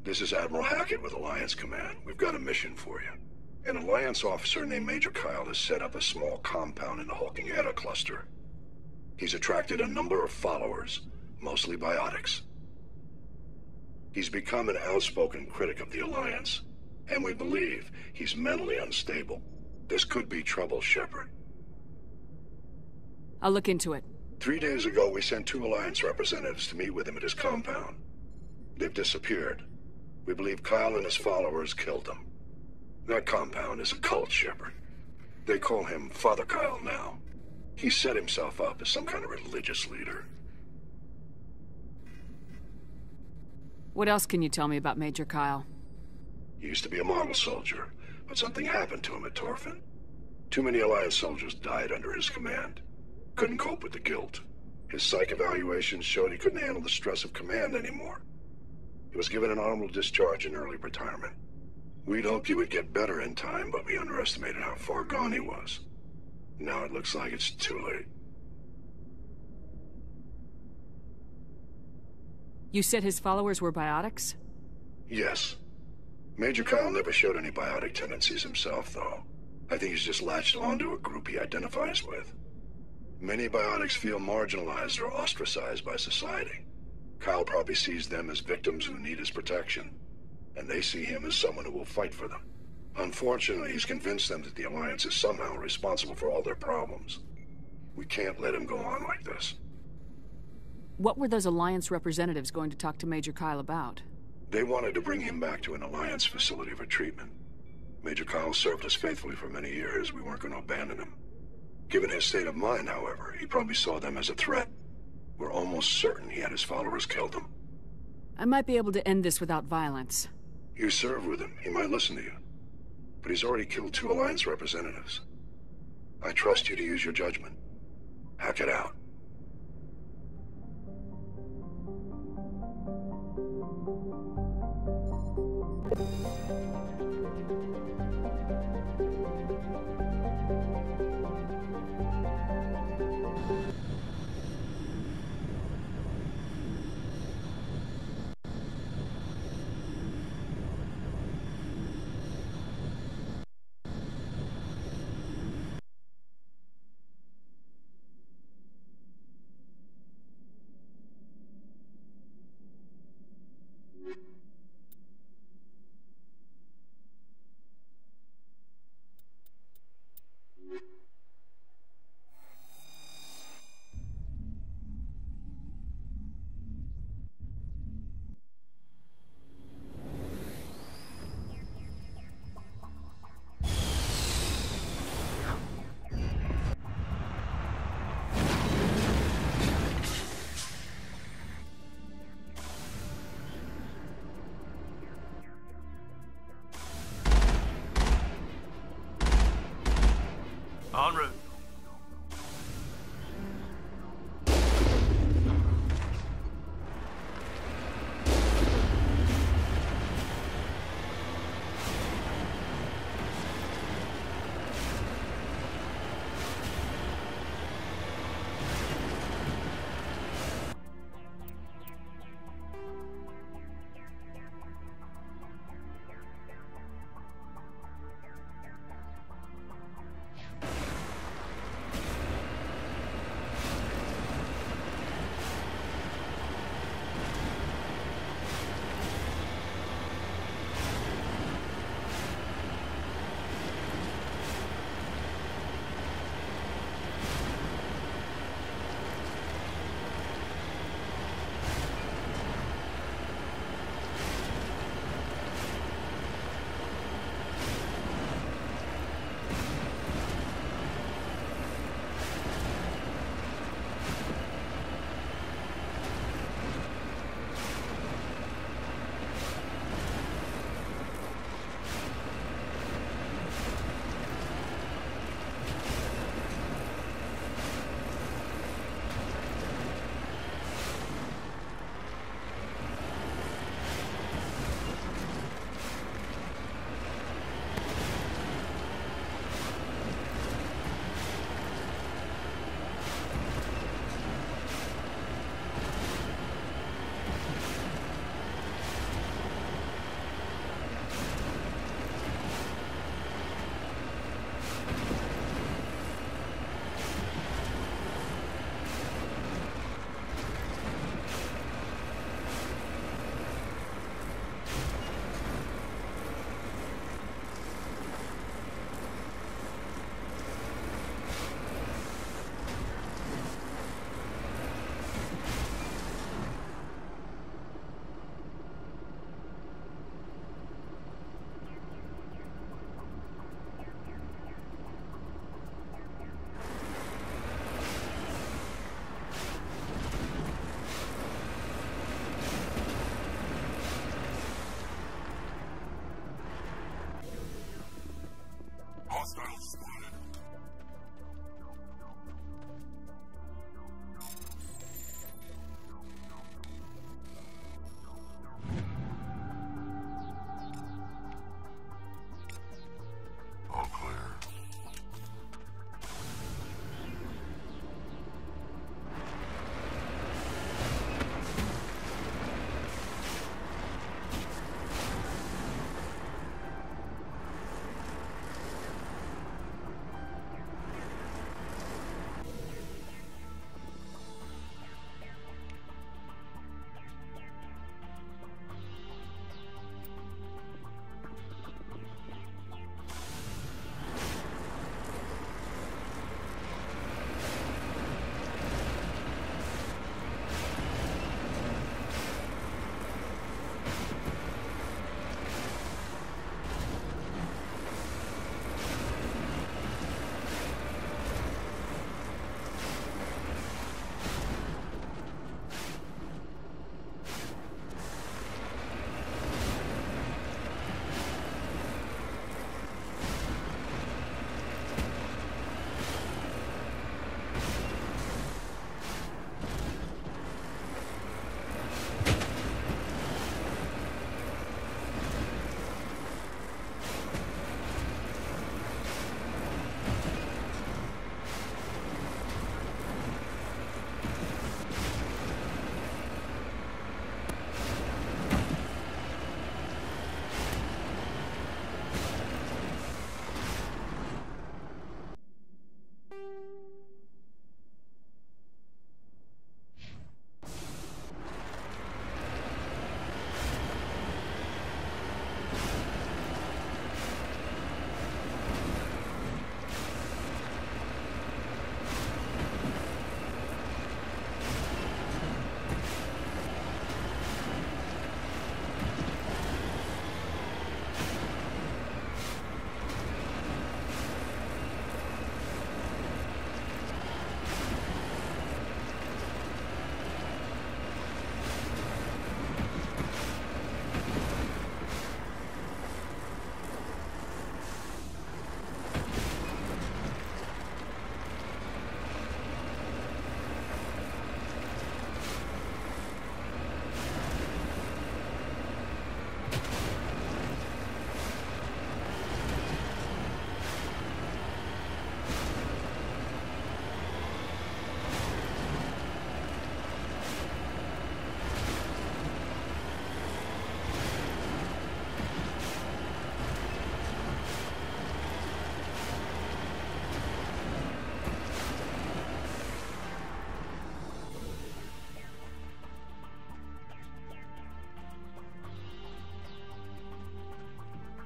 This is Admiral Hackett with Alliance Command. We've got a mission for you. An Alliance officer named Major Kyle has set up a small compound in the Hulking Eta cluster. He's attracted a number of followers, mostly biotics. He's become an outspoken critic of the Alliance, and we believe he's mentally unstable. This could be trouble, Shepard. I'll look into it. 3 days ago, we sent 2 Alliance representatives to meet with him at his compound. They've disappeared. We believe Kyle and his followers killed them. That compound is a cult, Shepard. They call him Father Kyle now. He set himself up as some kind of religious leader. What else can you tell me about Major Kyle? He used to be a model soldier, but something happened to him at Torfin. Too many Alliance soldiers died under his command. Couldn't cope with the guilt. His psych evaluations showed he couldn't handle the stress of command anymore. He was given an honorable discharge in early retirement. We'd hoped he would get better in time, but we underestimated how far gone he was. Now it looks like it's too late. You said his followers were biotics? Yes. Major Kyle never showed any biotic tendencies himself, though. I think he's just latched onto a group he identifies with. Many biotics feel marginalized or ostracized by society. Kyle probably sees them as victims who need his protection, and they see him as someone who will fight for them. Unfortunately, he's convinced them that the Alliance is somehow responsible for all their problems. We can't let him go on like this. What were those Alliance representatives going to talk to Major Kyle about? They wanted to bring him back to an Alliance facility for treatment. Major Kyle served us faithfully for many years. We weren't going to abandon him. Given his state of mind, however, he probably saw them as a threat. We're almost certain he had his followers killed him. I might be able to end this without violence. You serve with him. He might listen to you. But he's already killed 2 Alliance representatives. I trust you to use your judgment. Hack it out.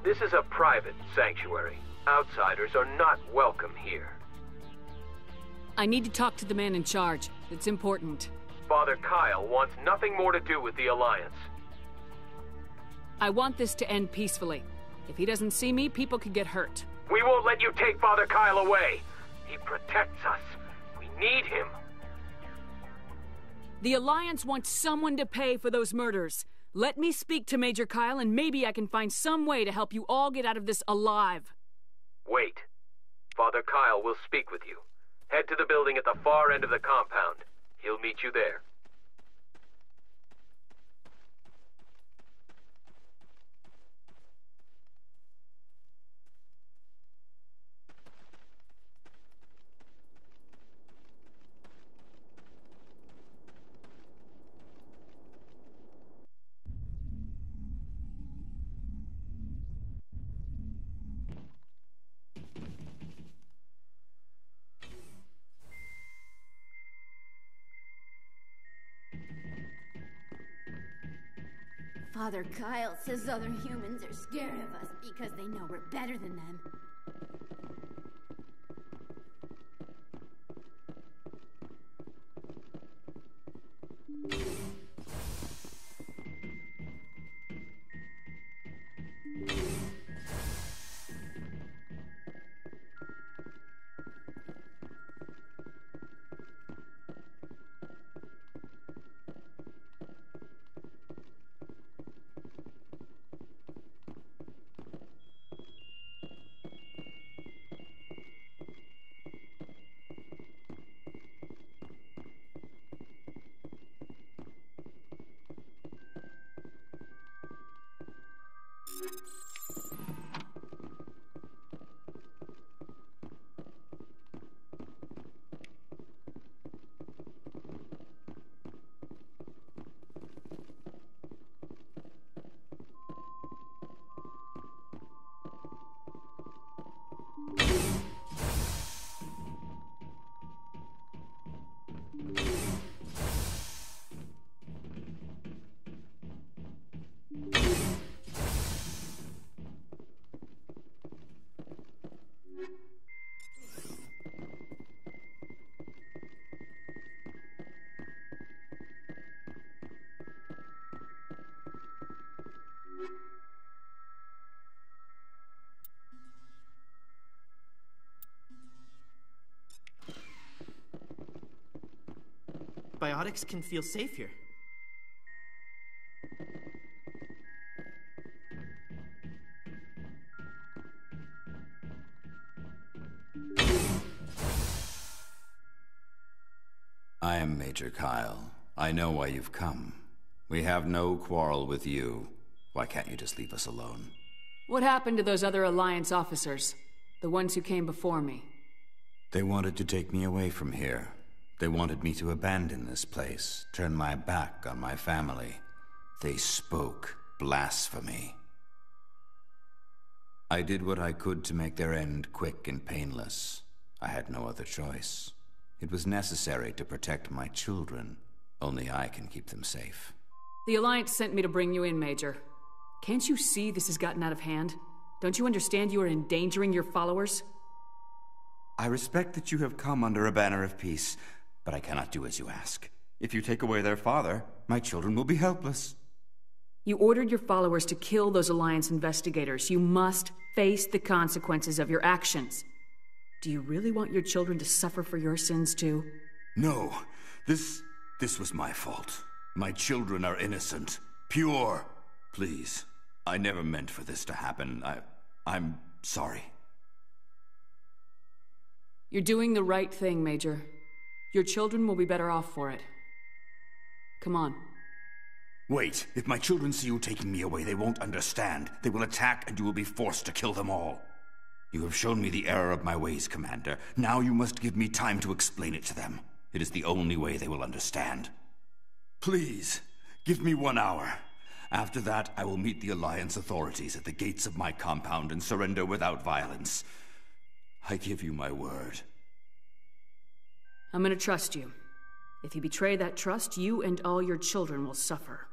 This is a private sanctuary. Outsiders are not welcome here. I need to talk to the man in charge. It's important. Father Kyle wants nothing more to do with the Alliance. I want this to end peacefully. If he doesn't see me, people could get hurt. We won't let you take Father Kyle away. He protects us. We need him. The Alliance wants someone to pay for those murders. Let me speak to Major Kyle, and maybe I can find some way to help you all get out of this alive. Wait. Father Kyle will speak with you. Head to the building at the far end of the compound. He'll meet you there. Father Kyle says other humans are scared of us because they know we're better than them. Biotics can feel safe here. I am Major Kyle. I know why you've come. We have no quarrel with you. Why can't you just leave us alone? What happened to those other Alliance officers? The ones who came before me? They wanted to take me away from here. They wanted me to abandon this place, turn my back on my family. They spoke blasphemy. I did what I could to make their end quick and painless. I had no other choice. It was necessary to protect my children. Only I can keep them safe. The Alliance sent me to bring you in, Major. Can't you see this has gotten out of hand? Don't you understand you are endangering your followers? I respect that you have come under a banner of peace, but I cannot do as you ask. If you take away their father, my children will be helpless. You ordered your followers to kill those Alliance investigators. You must face the consequences of your actions. Do you really want your children to suffer for your sins too? No, this was my fault. My children are innocent, pure. Please, I never meant for this to happen. I'm sorry. You're doing the right thing, Major. Your children will be better off for it. Come on. Wait, if my children see you taking me away, they won't understand. They will attack, and you will be forced to kill them all. You have shown me the error of my ways, Commander. Now you must give me time to explain it to them. It is the only way they will understand. Please, give me 1 hour. After that, I will meet the Alliance authorities at the gates of my compound and surrender without violence. I give you my word. I'm gonna trust you. If you betray that trust, you and all your children will suffer.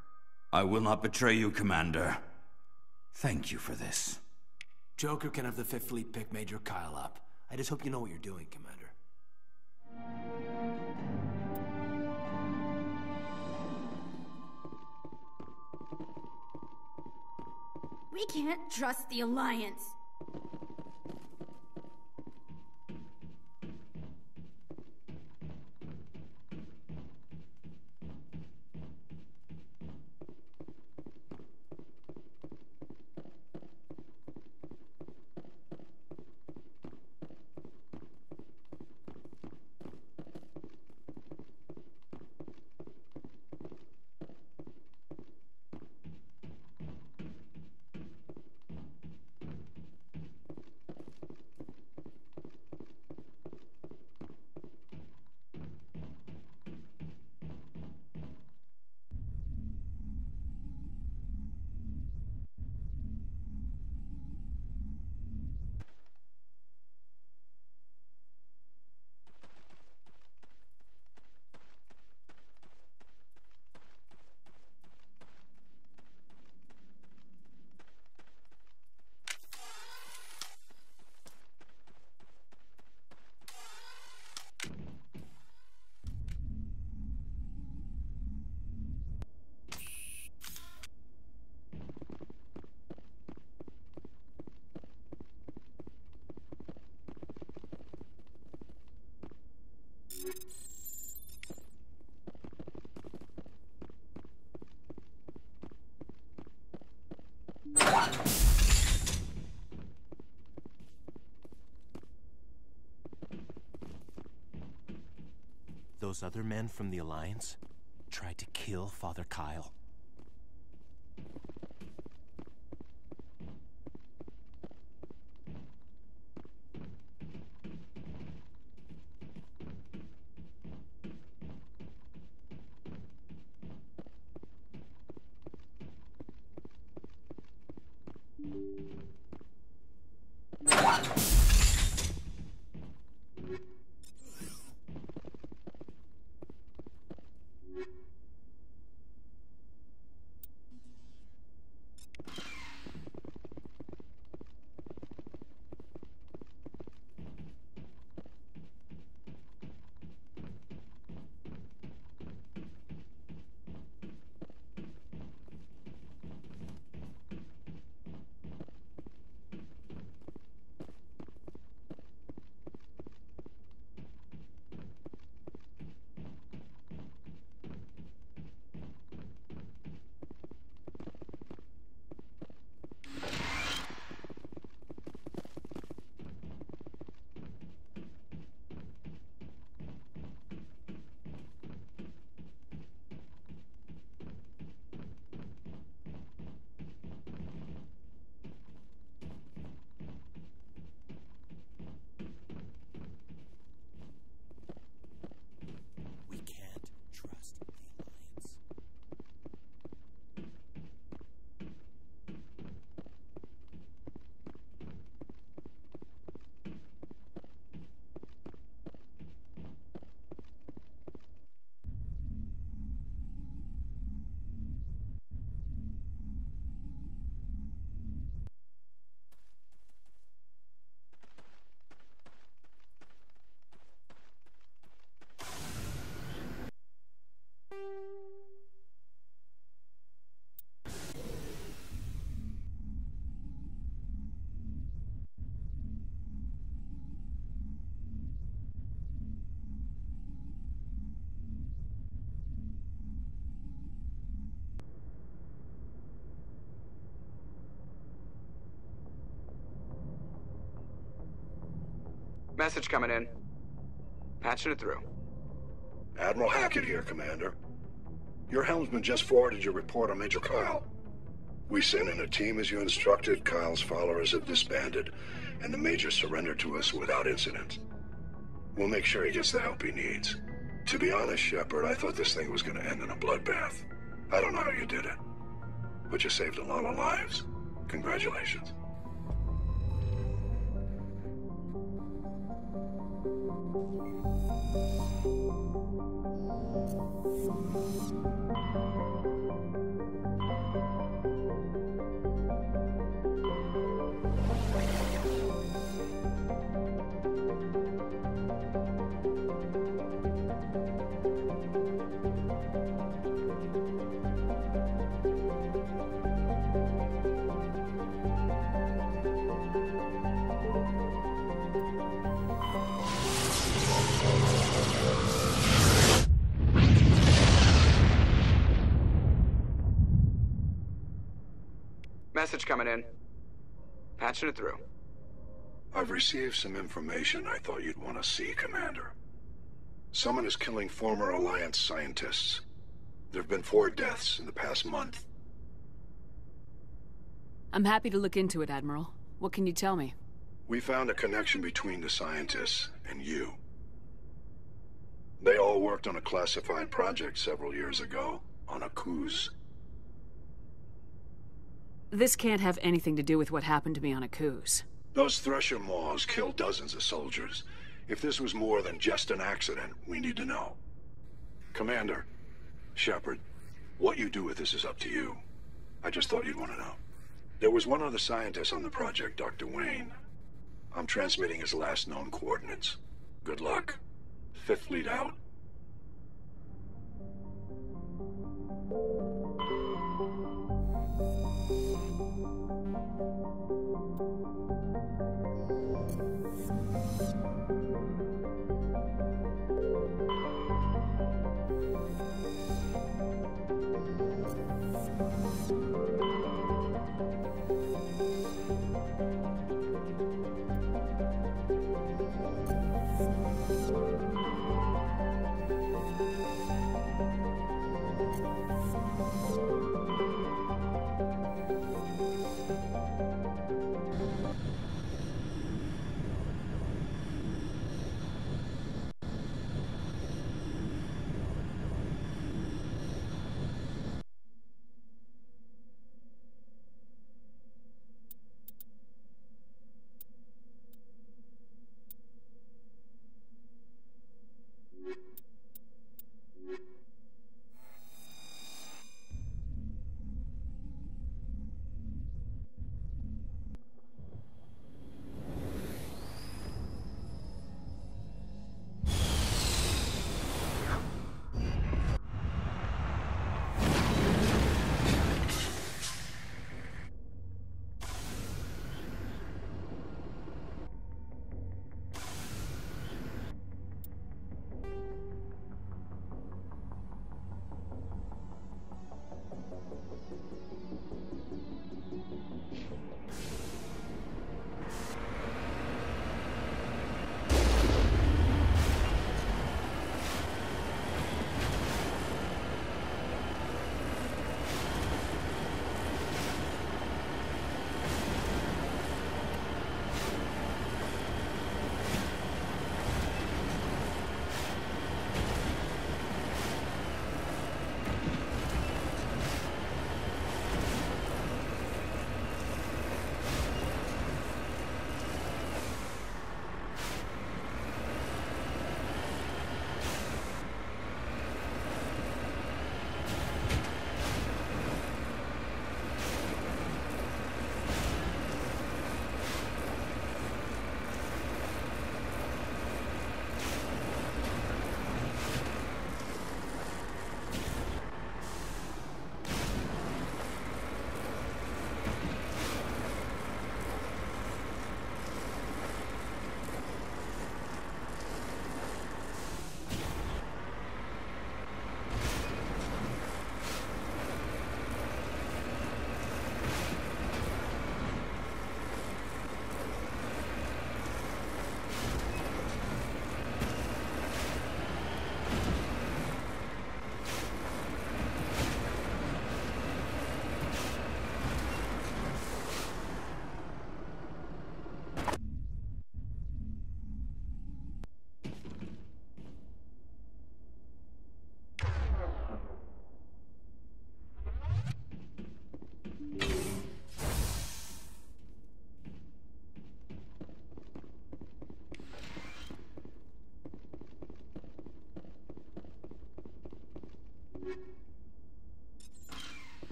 I will not betray you, Commander. Thank you for this. Joker can have the Fifth Fleet pick Major Kyle up. I just hope you know what you're doing, Commander. We can't trust the Alliance. Those other men from the Alliance tried to kill Father Kyle. Message coming in. Patching it through. Admiral Hackett here, Commander. Your helmsman just forwarded your report on Major Kyle. We sent in a team as you instructed. Kyle's followers have disbanded, and the Major surrendered to us without incident. We'll make sure he gets the help he needs. To be honest, Shepard, I thought this thing was going to end in a bloodbath. I don't know how you did it, but you saved a lot of lives. Congratulations. Message coming in. Patching it through. I've received some information I thought you'd want to see, Commander. Someone is killing former Alliance scientists. There have been 4 deaths in the past month. I'm happy to look into it, Admiral. What can you tell me? We found a connection between the scientists and you. They all worked on a classified project several years ago, on a cruise. This can't have anything to do with what happened to me on a cruise. Those Thresher Maws killed dozens of soldiers. If this was more than just an accident, we need to know. Commander, Shepard, what you do with this is up to you. I just thought you'd want to know. There was one other scientist on the project, Dr. Wayne. I'm transmitting his last known coordinates. Good luck. 5th Fleet out.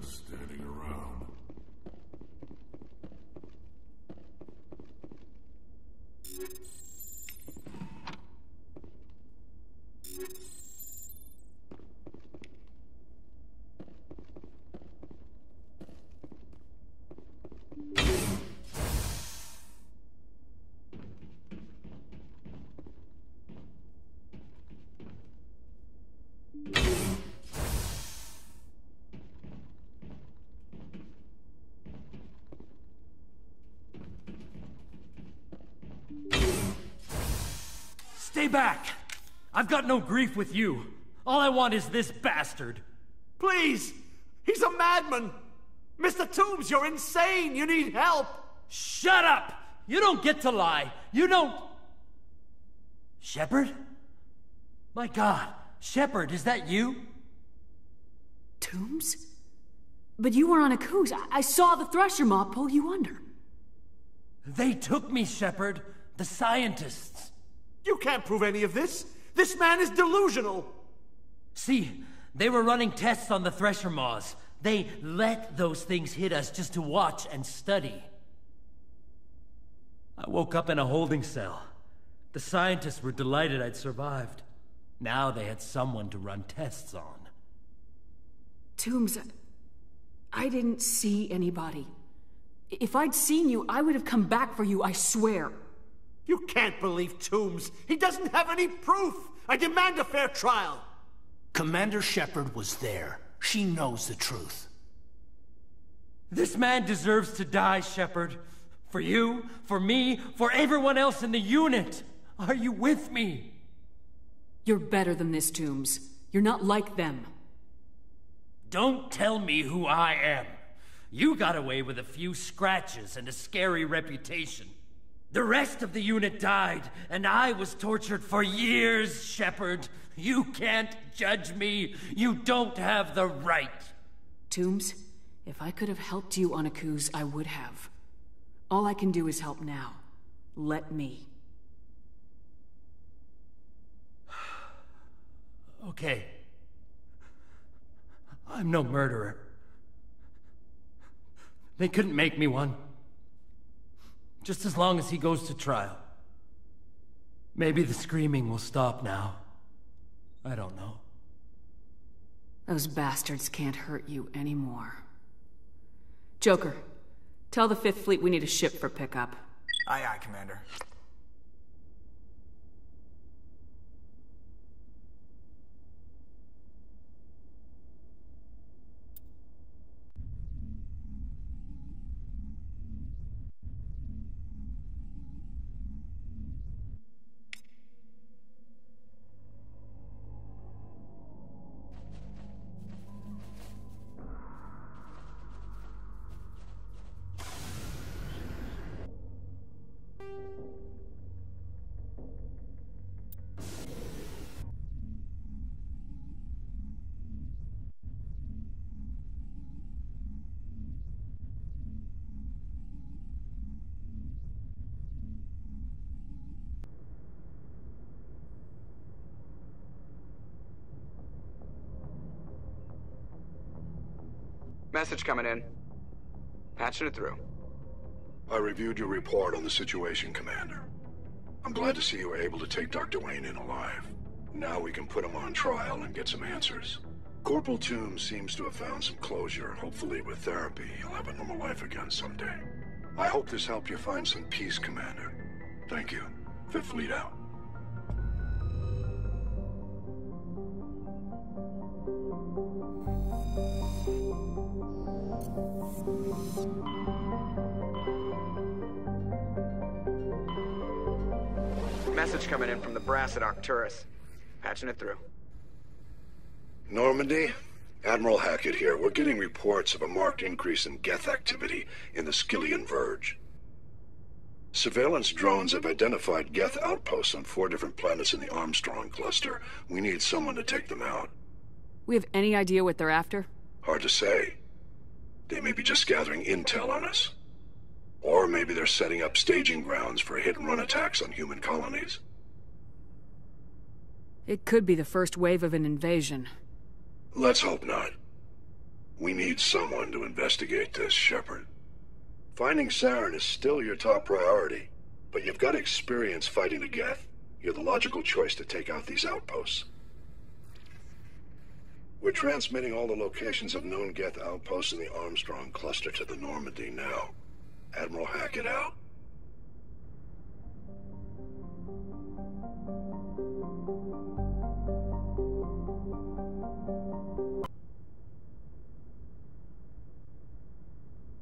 sense standing around. Stay back! I've got no grief with you. All I want is this bastard. Please! He's a madman! Mr. Toombs, you're insane! You need help! Shut up! You don't get to lie. You don't... Shepard? My God, Shepard, is that you? Toombs? But you were on a cruise. I saw the Thresher Maw pull you under. They took me, Shepard. The scientists. You can't prove any of this. This man is delusional. See, they were running tests on the Thresher Maws. They let those things hit us just to watch and study. I woke up in a holding cell. The scientists were delighted I'd survived. Now they had someone to run tests on. Toombs, I didn't see anybody. If I'd seen you, I would have come back for you, I swear. You can't believe Toombs. He doesn't have any proof. I demand a fair trial. Commander Shepard was there. She knows the truth. This man deserves to die, Shepard. For you, for me, for everyone else in the unit. Are you with me? You're better than this, Toombs. You're not like them. Don't tell me who I am. You got away with a few scratches and a scary reputation. The rest of the unit died, and I was tortured for years, Shepard. You can't judge me. You don't have the right. Toombs, if I could have helped you on Akuz, I would have. All I can do is help now. Let me. Okay. I'm no murderer. They couldn't make me one. Just as long as he goes to trial. Maybe the screaming will stop now. I don't know. Those bastards can't hurt you anymore. Joker, tell the Fifth Fleet we need a ship for pickup. Aye, aye, Commander. Message coming in. Patching it through. I reviewed your report on the situation, Commander. I'm glad to see you were able to take Dr. Wayne in alive. Now we can put him on trial and get some answers. Corporal Toombs seems to have found some closure. Hopefully with therapy, he'll have a normal life again someday. I hope this helped you find some peace, Commander. Thank you. Fifth Fleet out. Message coming in from the brass at Arcturus. Patching it through. Normandy? Admiral Hackett here. We're getting reports of a marked increase in Geth activity in the Skyllian Verge. Surveillance drones have identified Geth outposts on 4 different planets in the Armstrong cluster. We need someone to take them out. We have any idea what they're after? Hard to say. They may be just gathering intel on us. Or maybe they're setting up staging grounds for hit-and-run attacks on human colonies. It could be the first wave of an invasion. Let's hope not. We need someone to investigate this, Shepard. Finding Saren is still your top priority, but you've got experience fighting the Geth. You're the logical choice to take out these outposts. We're transmitting all the locations of known Geth outposts in the Armstrong cluster to the Normandy now. Admiral Hackett out.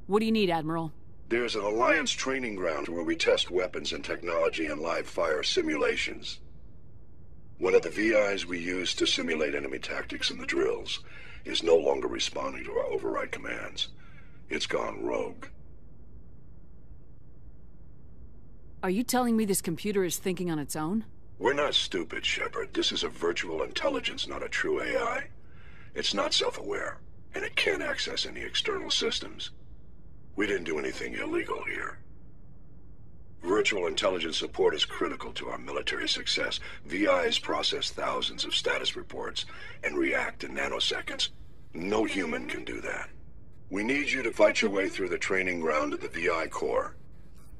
What do you need, Admiral? There's an Alliance training ground where we test weapons and technology in live fire simulations. One of the VIs we use to simulate enemy tactics in the drills is no longer responding to our override commands. It's gone rogue. Are you telling me this computer is thinking on its own? We're not stupid, Shepard. This is a virtual intelligence, not a true AI. It's not self-aware, and it can't access any external systems. We didn't do anything illegal here. Virtual intelligence support is critical to our military success. VIs process thousands of status reports and react in nanoseconds. No human can do that. We need you to fight your way through the training ground of the VI core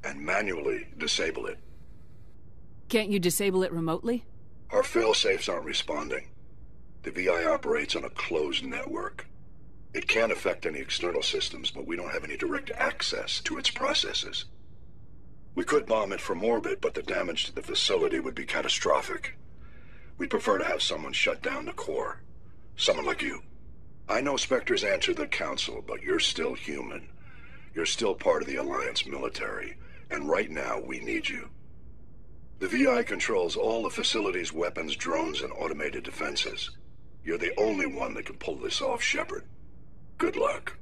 and manually disable it. Can't you disable it remotely? Our fail-safes aren't responding. The VI operates on a closed network. It can affect any external systems, but we don't have any direct access to its processes. We could bomb it from orbit, but the damage to the facility would be catastrophic. We'd prefer to have someone shut down the core. Someone like you. I know Spectres answer the Council, but you're still human. You're still part of the Alliance military, and right now we need you. The VI controls all the facility's weapons, drones, and automated defenses. You're the only one that can pull this off, Shepard. Good luck.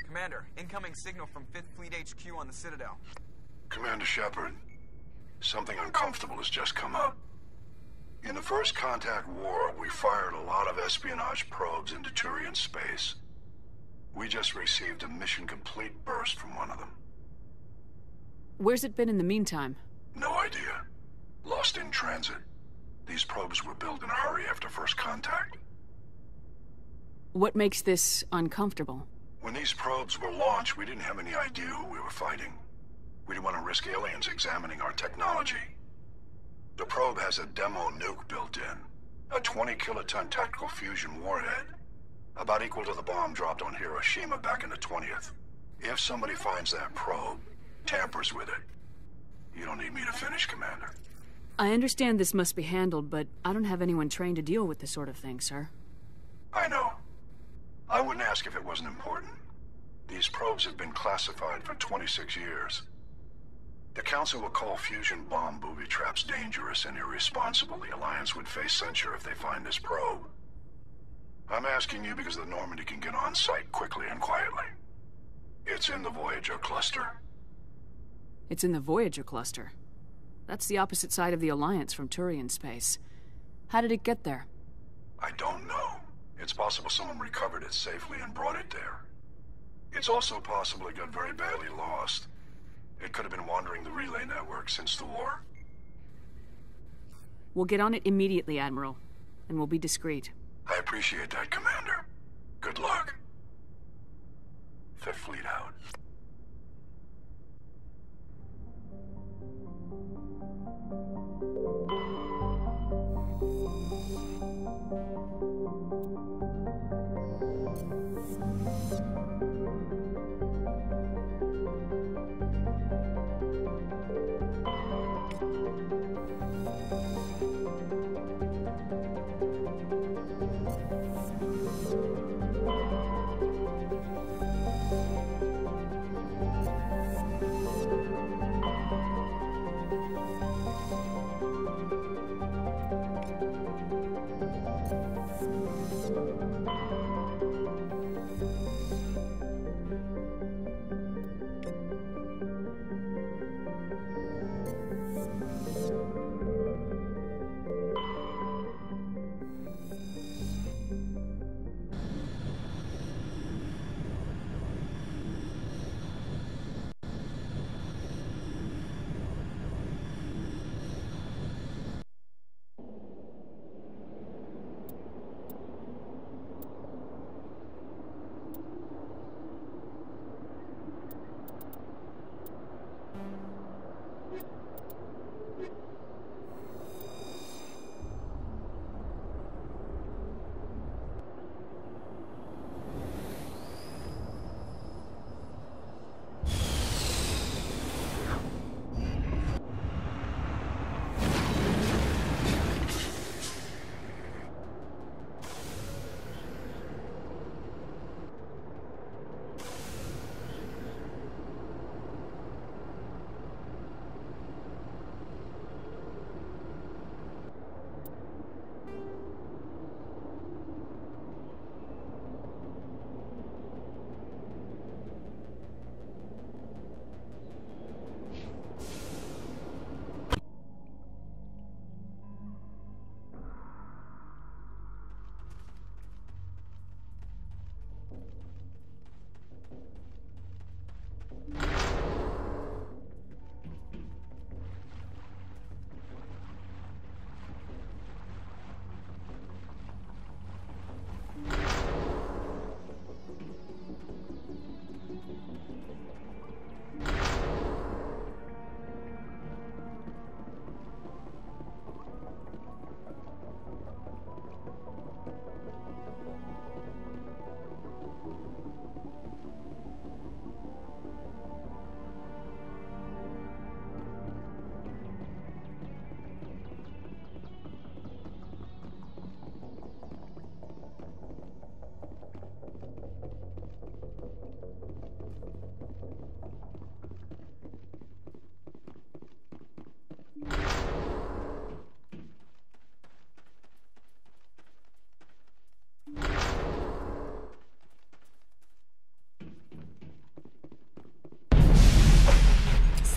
Commander, incoming signal from 5th Fleet HQ on the Citadel. Commander Shepard, something uncomfortable has just come up. In the First Contact War, we fired a lot of espionage probes into Turian space. We just received a mission-complete burst from one of them. Where's it been in the meantime? No idea. Lost in transit. These probes were built in a hurry after First Contact. What makes this uncomfortable? When these probes were launched, we didn't have any idea who we were fighting. We didn't want to risk aliens examining our technology. The probe has a demo nuke built in. A 20-kiloton tactical fusion warhead. About equal to the bomb dropped on Hiroshima back in the 20th. If somebody finds that probe, tampers with it, you don't need me to finish, Commander. I understand this must be handled, but I don't have anyone trained to deal with this sort of thing, sir. I know. I wouldn't ask if it wasn't important. These probes have been classified for 26 years. The Council will call fusion bomb booby traps dangerous and irresponsible. The Alliance would face censure if they find this probe. I'm asking you because the Normandy can get on site quickly and quietly. It's in the Voyager cluster. It's in the Voyager cluster. That's the opposite side of the Alliance from Turian space. How did it get there? I don't know. It's possible someone recovered it safely and brought it there. It's also possible it got very badly lost. It could have been wandering the relay network since the war. We'll get on it immediately, Admiral, and we'll be discreet. I appreciate that, Commander. Good luck. Fifth Fleet out.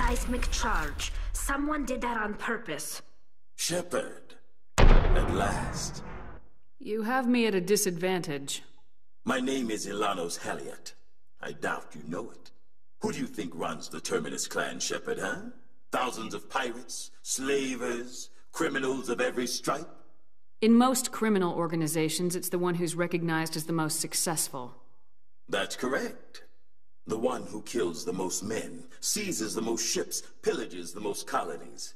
seismic charge. Someone did that on purpose. Shepard, at last. You have me at a disadvantage. My name is Ilanos Halliot. I doubt you know it. Who do you think runs the Terminus clan, Shepard, huh? Thousands of pirates, slavers, criminals of every stripe? In most criminal organizations, it's the one who's recognized as the most successful. That's correct. The one who kills the most men, seizes the most ships, pillages the most colonies.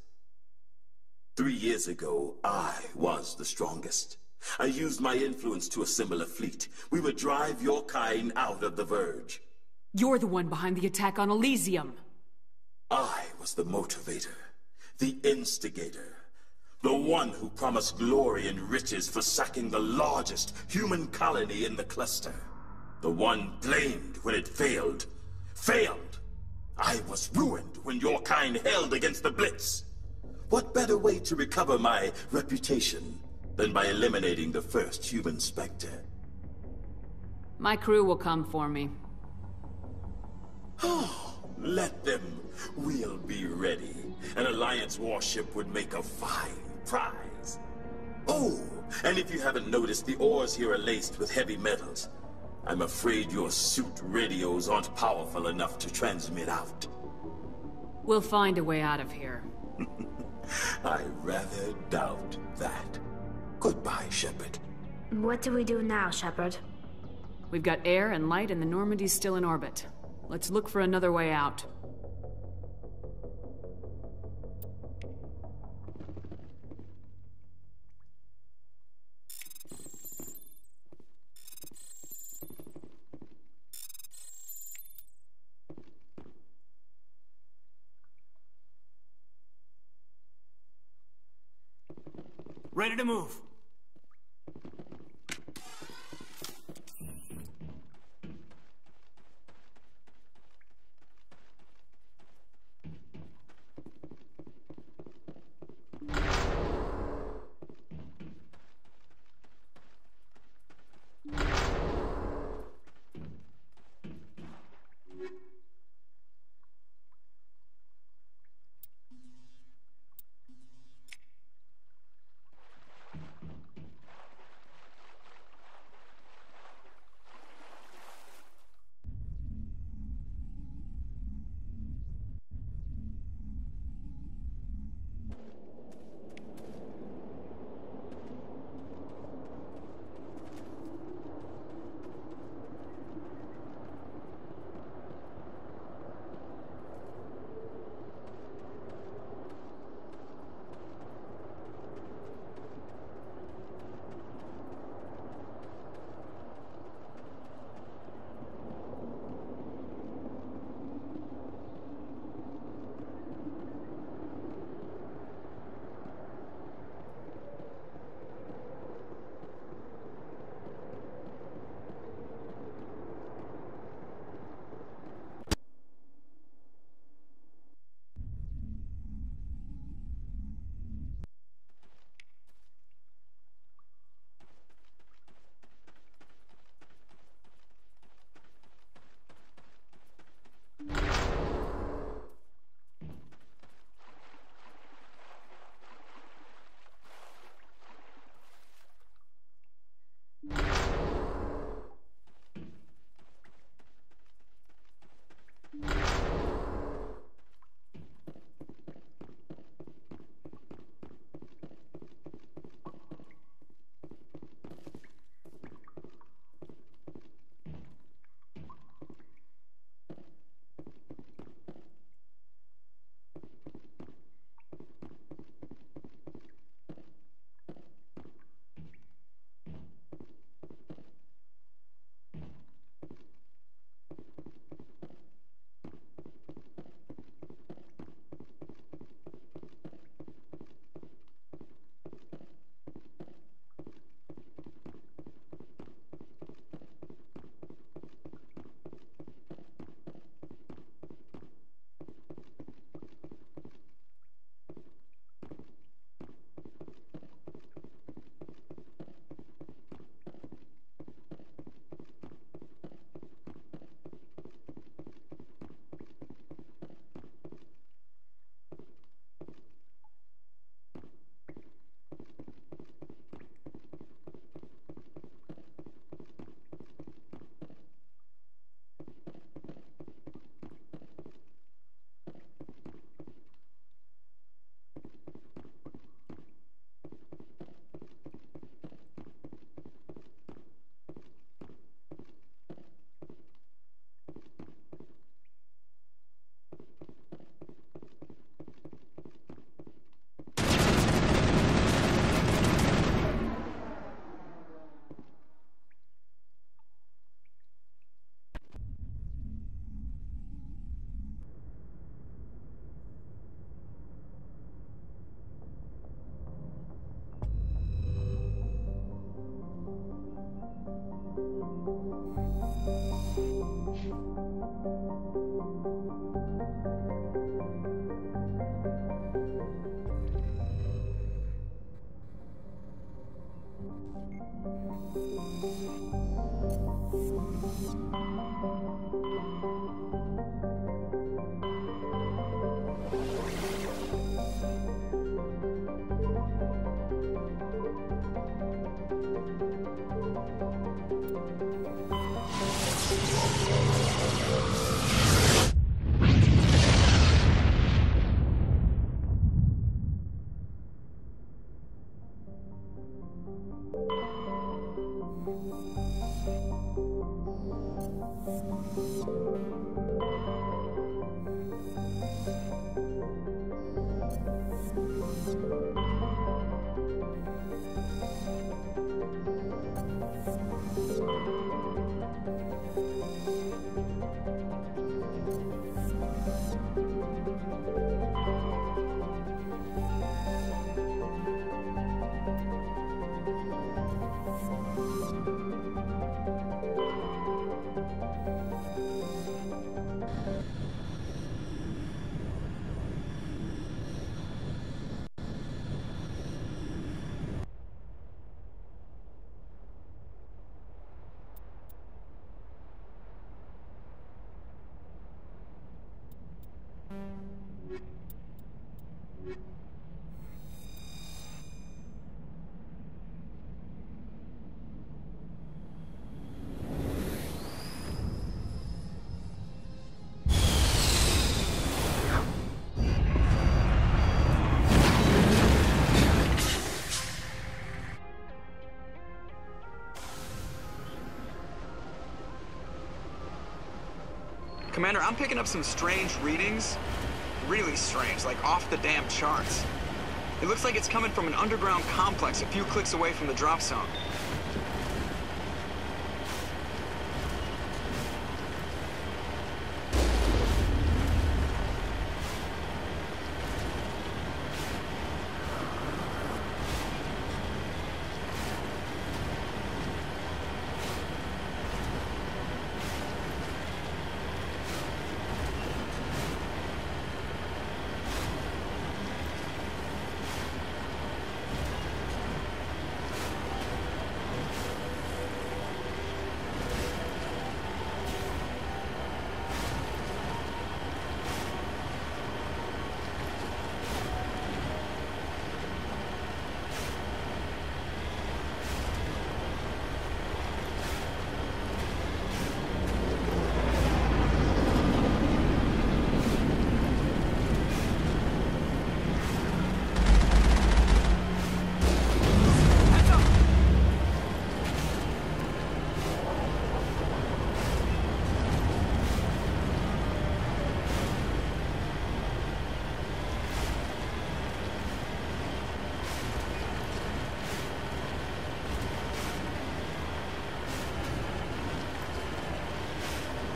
3 years ago, I was the strongest. I used my influence to assemble a fleet. We would drive your kind out of the Verge. You're the one behind the attack on Elysium. I was the motivator, the instigator, the one who promised glory and riches for sacking the largest human colony in the cluster. The one blamed when it failed. Failed! I was ruined when your kind held against the Blitz. What better way to recover my reputation than by eliminating the first human Spectre? My crew will come for me. Oh, let them. We'll be ready. An Alliance warship would make a fine prize. Oh, and if you haven't noticed, the ores here are laced with heavy metals. I'm afraid your suit radios aren't powerful enough to transmit out. We'll find a way out of here. I rather doubt that. Goodbye, Shepard. What do we do now, Shepard? We've got air and light and the Normandy's still in orbit. Let's look for another way out. Ready to move. Commander, I'm picking up some strange readings. Really strange, like off the damn charts. It looks like it's coming from an underground complex a few clicks away from the drop zone.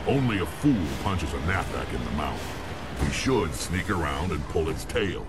Only a fool punches a knapsack in the mouth. We should sneak around and pull its tail.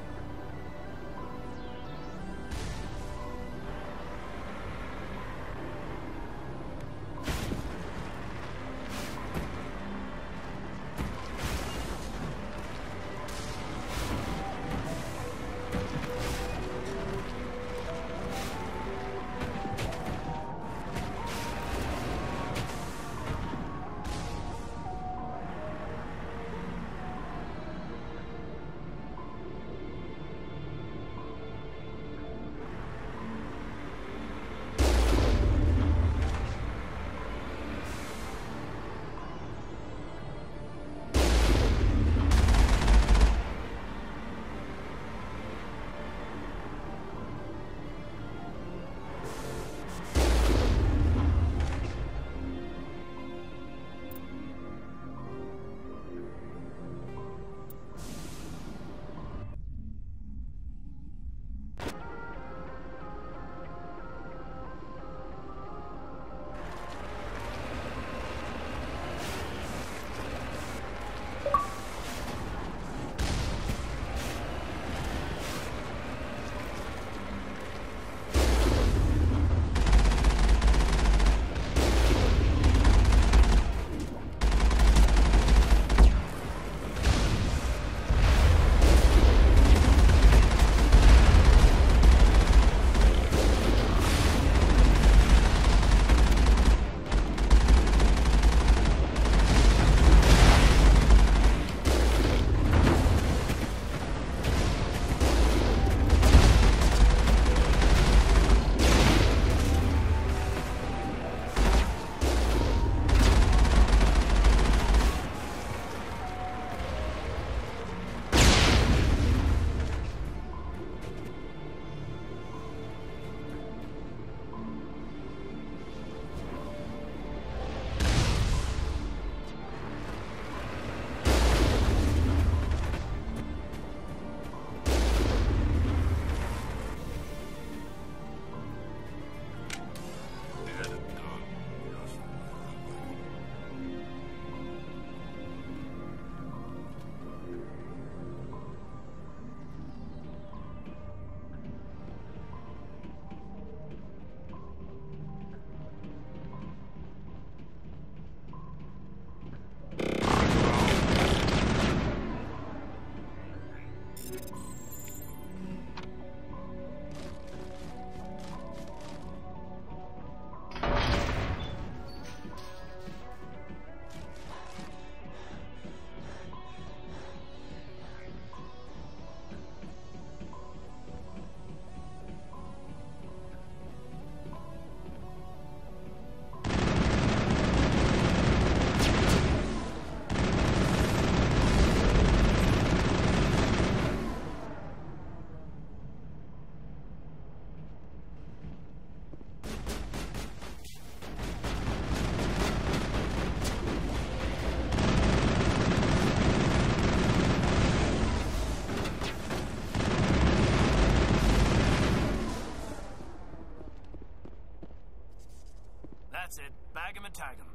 That's it. Bag him and tag him.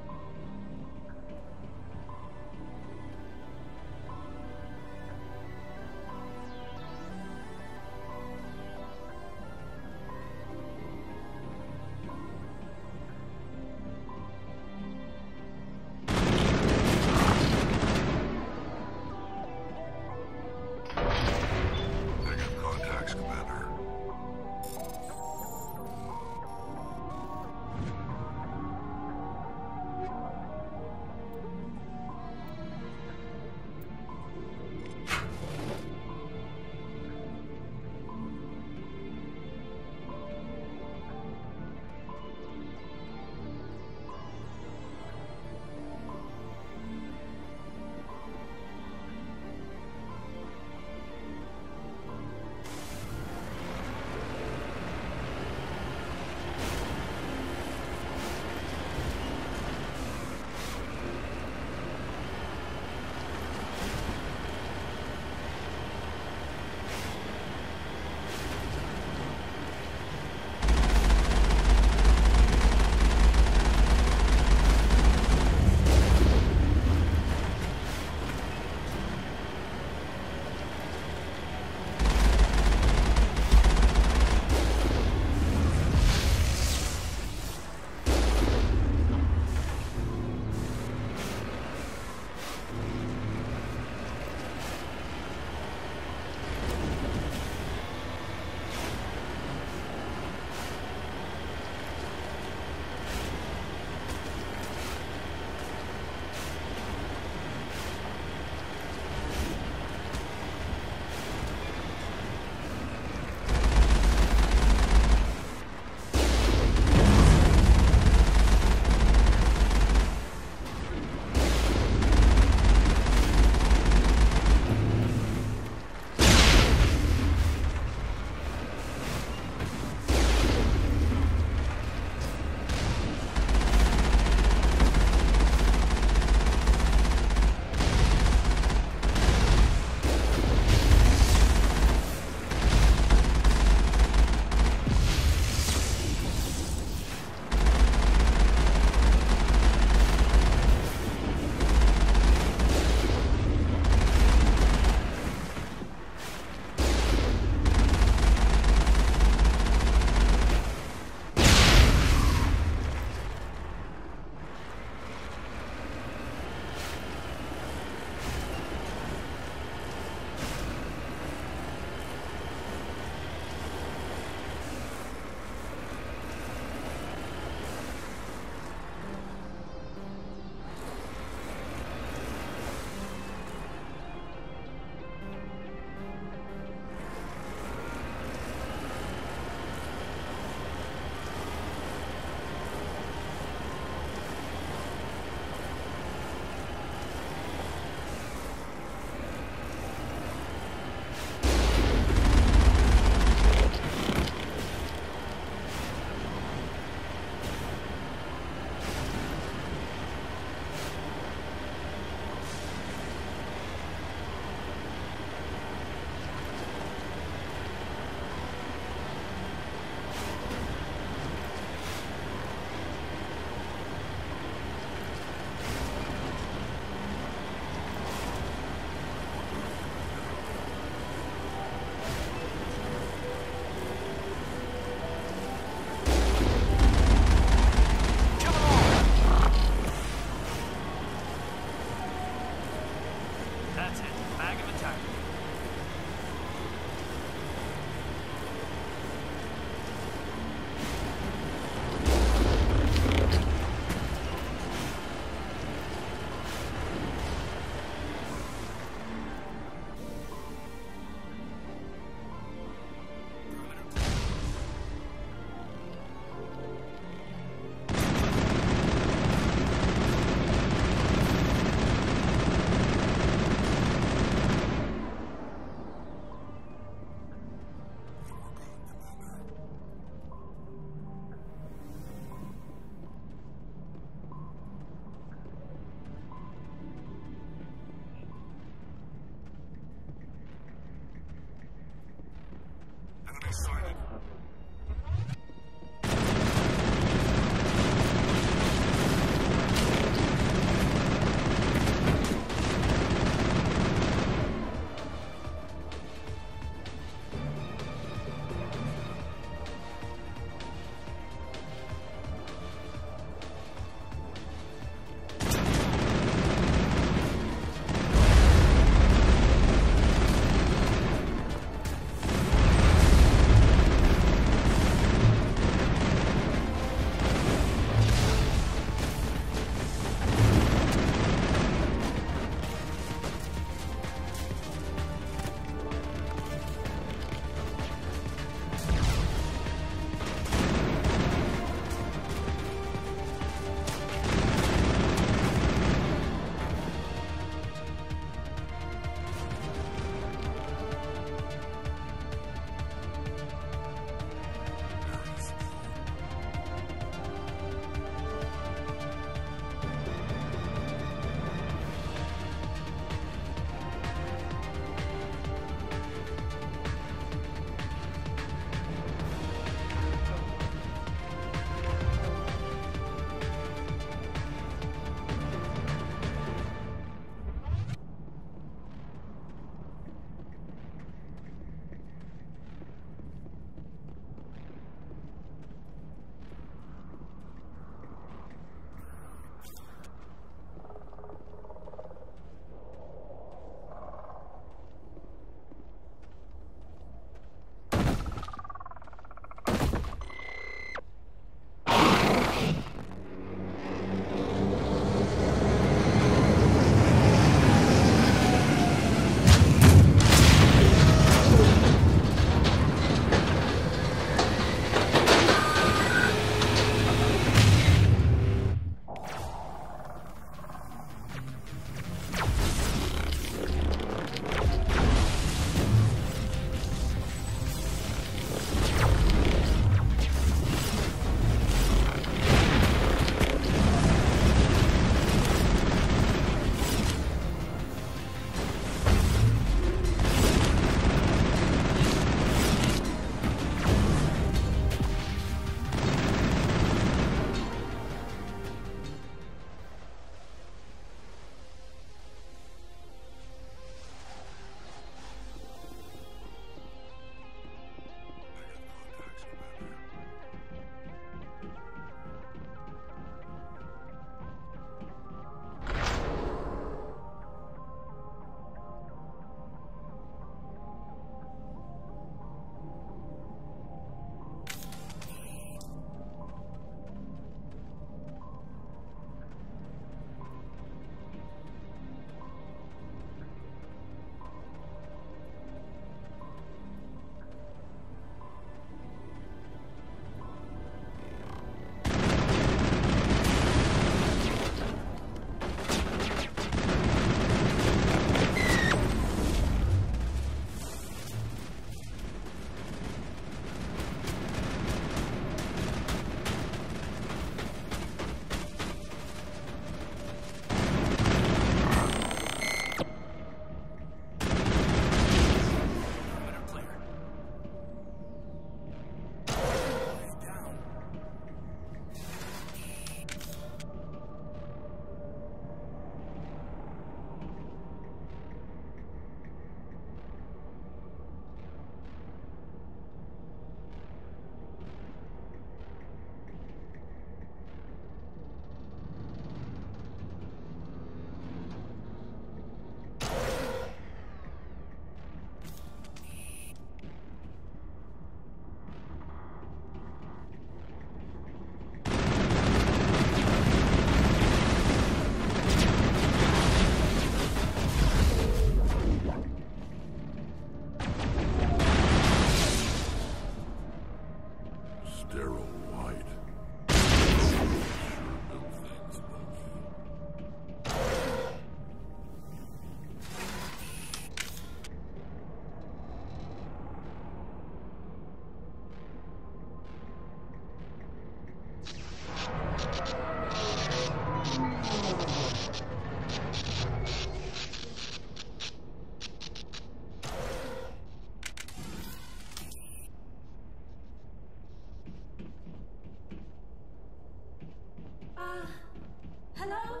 Hello?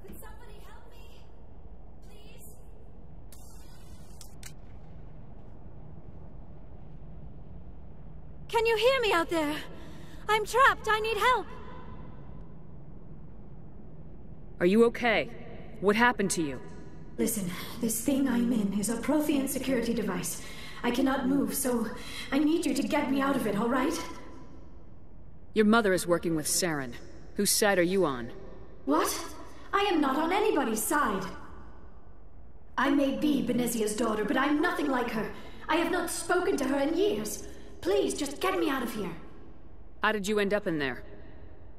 Could somebody help me? Please? Can you hear me out there? I'm trapped. I need help. Are you okay? What happened to you? Listen, this thing I'm in is a Prothean security device. I cannot move, so I need you to get me out of it, all right? Your mother is working with Saren. Whose side are you on? What? I am not on anybody's side. I may be Benezia's daughter, but I'm nothing like her. I have not spoken to her in years. Please, just get me out of here. How did you end up in there?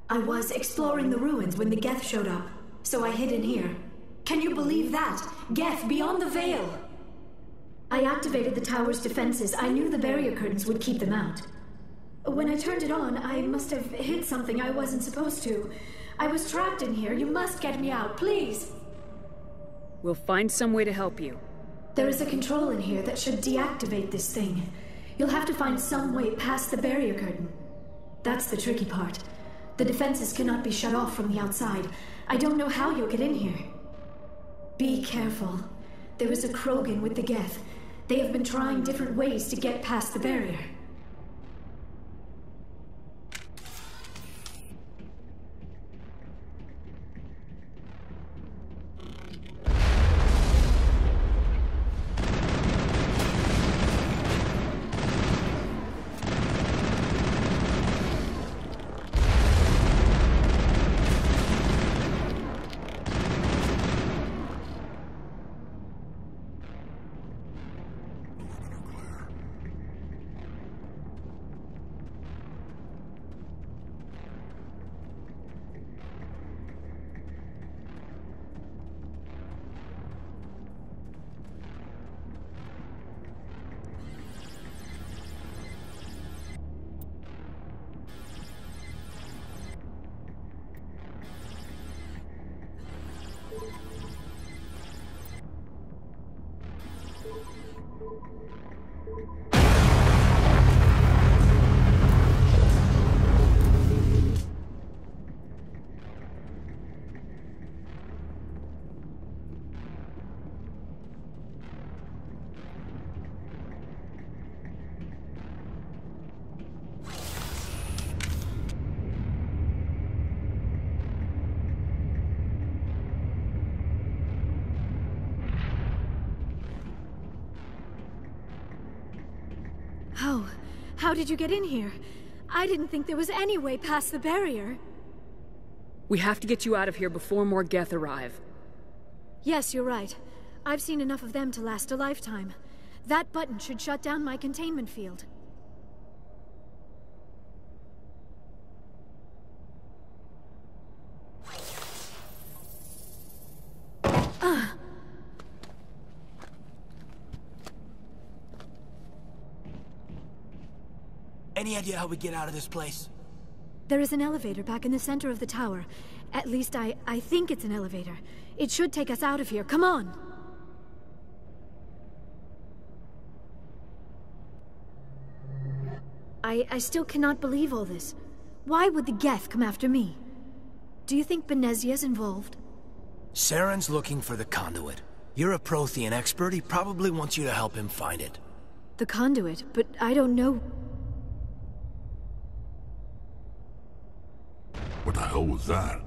I was exploring the ruins when the Geth showed up, so I hid in here. Can you believe that? Geth, beyond the veil! I activated the tower's defenses. I knew the barrier curtains would keep them out. When I turned it on, I must have hit something I wasn't supposed to. I was trapped in here. You must get me out, please! We'll find some way to help you. There is a control in here that should deactivate this thing. You'll have to find some way past the barrier curtain. That's the tricky part. The defenses cannot be shut off from the outside. I don't know how you'll get in here. Be careful. There is a Krogan with the Geth. They have been trying different ways to get past the barrier. How did you get in here? I didn't think there was any way past the barrier. We have to get you out of here before more Geth arrive. Yes, you're right. I've seen enough of them to last a lifetime. That button should shut down my containment field. Any idea how we get out of this place? There is an elevator back in the center of the tower. At least I think it's an elevator. It should take us out of here. Come on! I still cannot believe all this. Why would the Geth come after me? Do you think Benezia's involved? Saren's looking for the conduit. You're a Prothean expert. He probably wants you to help him find it. The conduit? But I don't know... What the hell was that?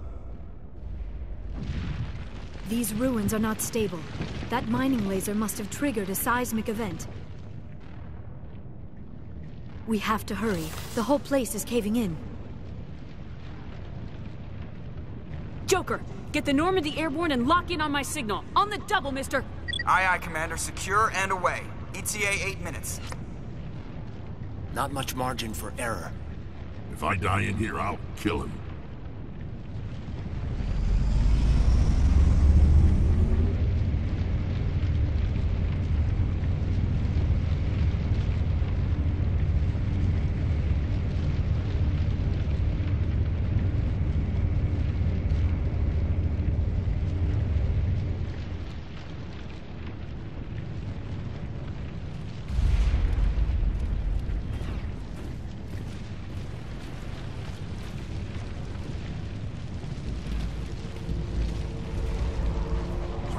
These ruins are not stable. That mining laser must have triggered a seismic event. We have to hurry. The whole place is caving in. Joker, get the Normandy airborne and lock in on my signal. On the double, mister! Aye, aye, Commander. Secure and away. ETA 8 minutes. Not much margin for error. If I die in here, I'll kill him.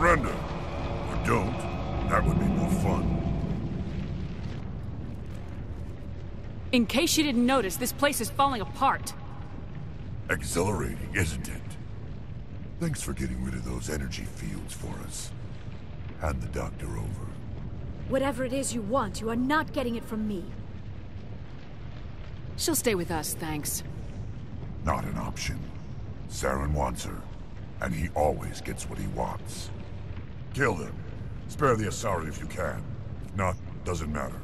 Surrender. Or don't. That would be more fun. In case you didn't notice, this place is falling apart. Exhilarating, isn't it? Thanks for getting rid of those energy fields for us. Hand the doctor over. Whatever it is you want, you are not getting it from me. She'll stay with us, thanks. Not an option. Saren wants her, and he always gets what he wants. Kill him. Spare the Asari if you can. If not, doesn't matter.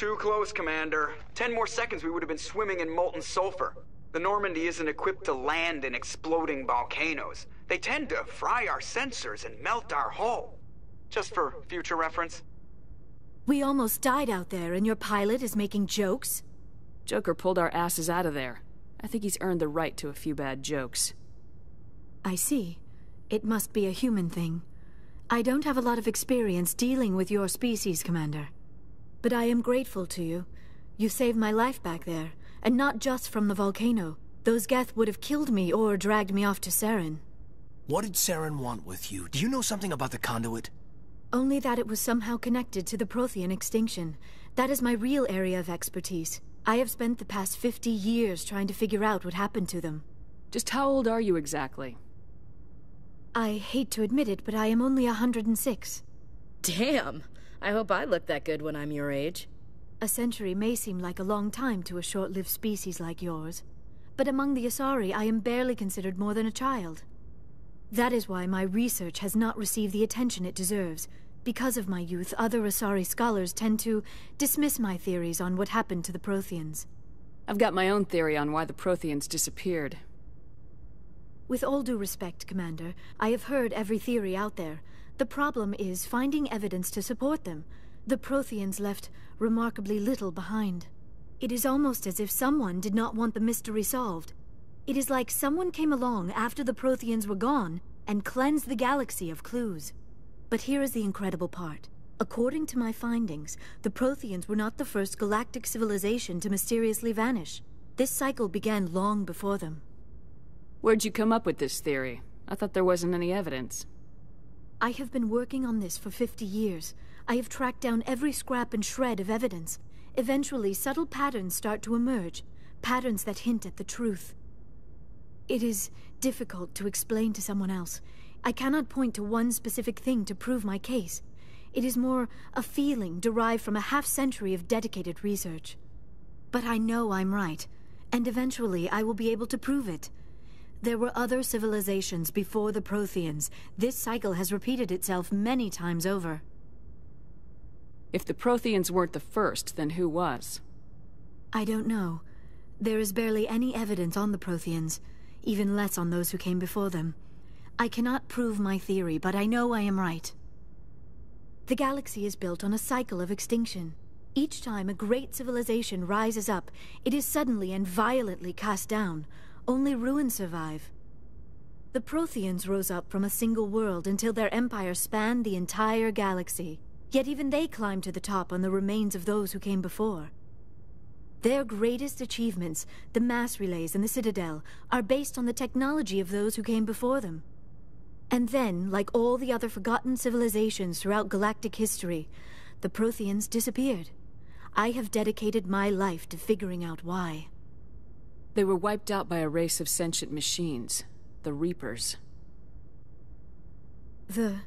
Too close, Commander. 10 more seconds we would have been swimming in molten sulfur. The Normandy isn't equipped to land in exploding volcanoes. They tend to fry our sensors and melt our hull. Just for future reference. We almost died out there, and your pilot is making jokes? Joker pulled our asses out of there. I think he's earned the right to a few bad jokes. I see. It must be a human thing. I don't have a lot of experience dealing with your species, Commander. But I am grateful to you. You saved my life back there, and not just from the volcano. Those Geth would have killed me or dragged me off to Saren. What did Saren want with you? Do you know something about the conduit? Only that it was somehow connected to the Prothean extinction. That is my real area of expertise. I have spent the past 50 years trying to figure out what happened to them. Just how old are you exactly? I hate to admit it, but I am only 106. Damn! I hope I look that good when I'm your age. A century may seem like a long time to a short-lived species like yours, but among the Asari I am barely considered more than a child. That is why my research has not received the attention it deserves. Because of my youth, other Asari scholars tend to dismiss my theories on what happened to the Protheans. I've got my own theory on why the Protheans disappeared. With all due respect, Commander, I have heard every theory out there. The problem is finding evidence to support them. The Protheans left remarkably little behind. It is almost as if someone did not want the mystery solved. It is like someone came along after the Protheans were gone and cleansed the galaxy of clues. But here is the incredible part. According to my findings, the Protheans were not the first galactic civilization to mysteriously vanish. This cycle began long before them. Where'd you come up with this theory? I thought there wasn't any evidence. I have been working on this for 50 years. I have tracked down every scrap and shred of evidence. Eventually, subtle patterns start to emerge, patterns that hint at the truth. It is difficult to explain to someone else. I cannot point to one specific thing to prove my case. It is more a feeling derived from a half-century of dedicated research. But I know I'm right, and eventually I will be able to prove it. There were other civilizations before the Protheans. This cycle has repeated itself many times over. If the Protheans weren't the first, then who was? I don't know. There is barely any evidence on the Protheans, even less on those who came before them. I cannot prove my theory, but I know I am right. The galaxy is built on a cycle of extinction. Each time a great civilization rises up, it is suddenly and violently cast down. Only ruins survive. The Protheans rose up from a single world until their empire spanned the entire galaxy. Yet even they climbed to the top on the remains of those who came before. Their greatest achievements, the mass relays and the Citadel, are based on the technology of those who came before them. And then, like all the other forgotten civilizations throughout galactic history, the Protheans disappeared. I have dedicated my life to figuring out why. They were wiped out by a race of sentient machines, the Reapers. The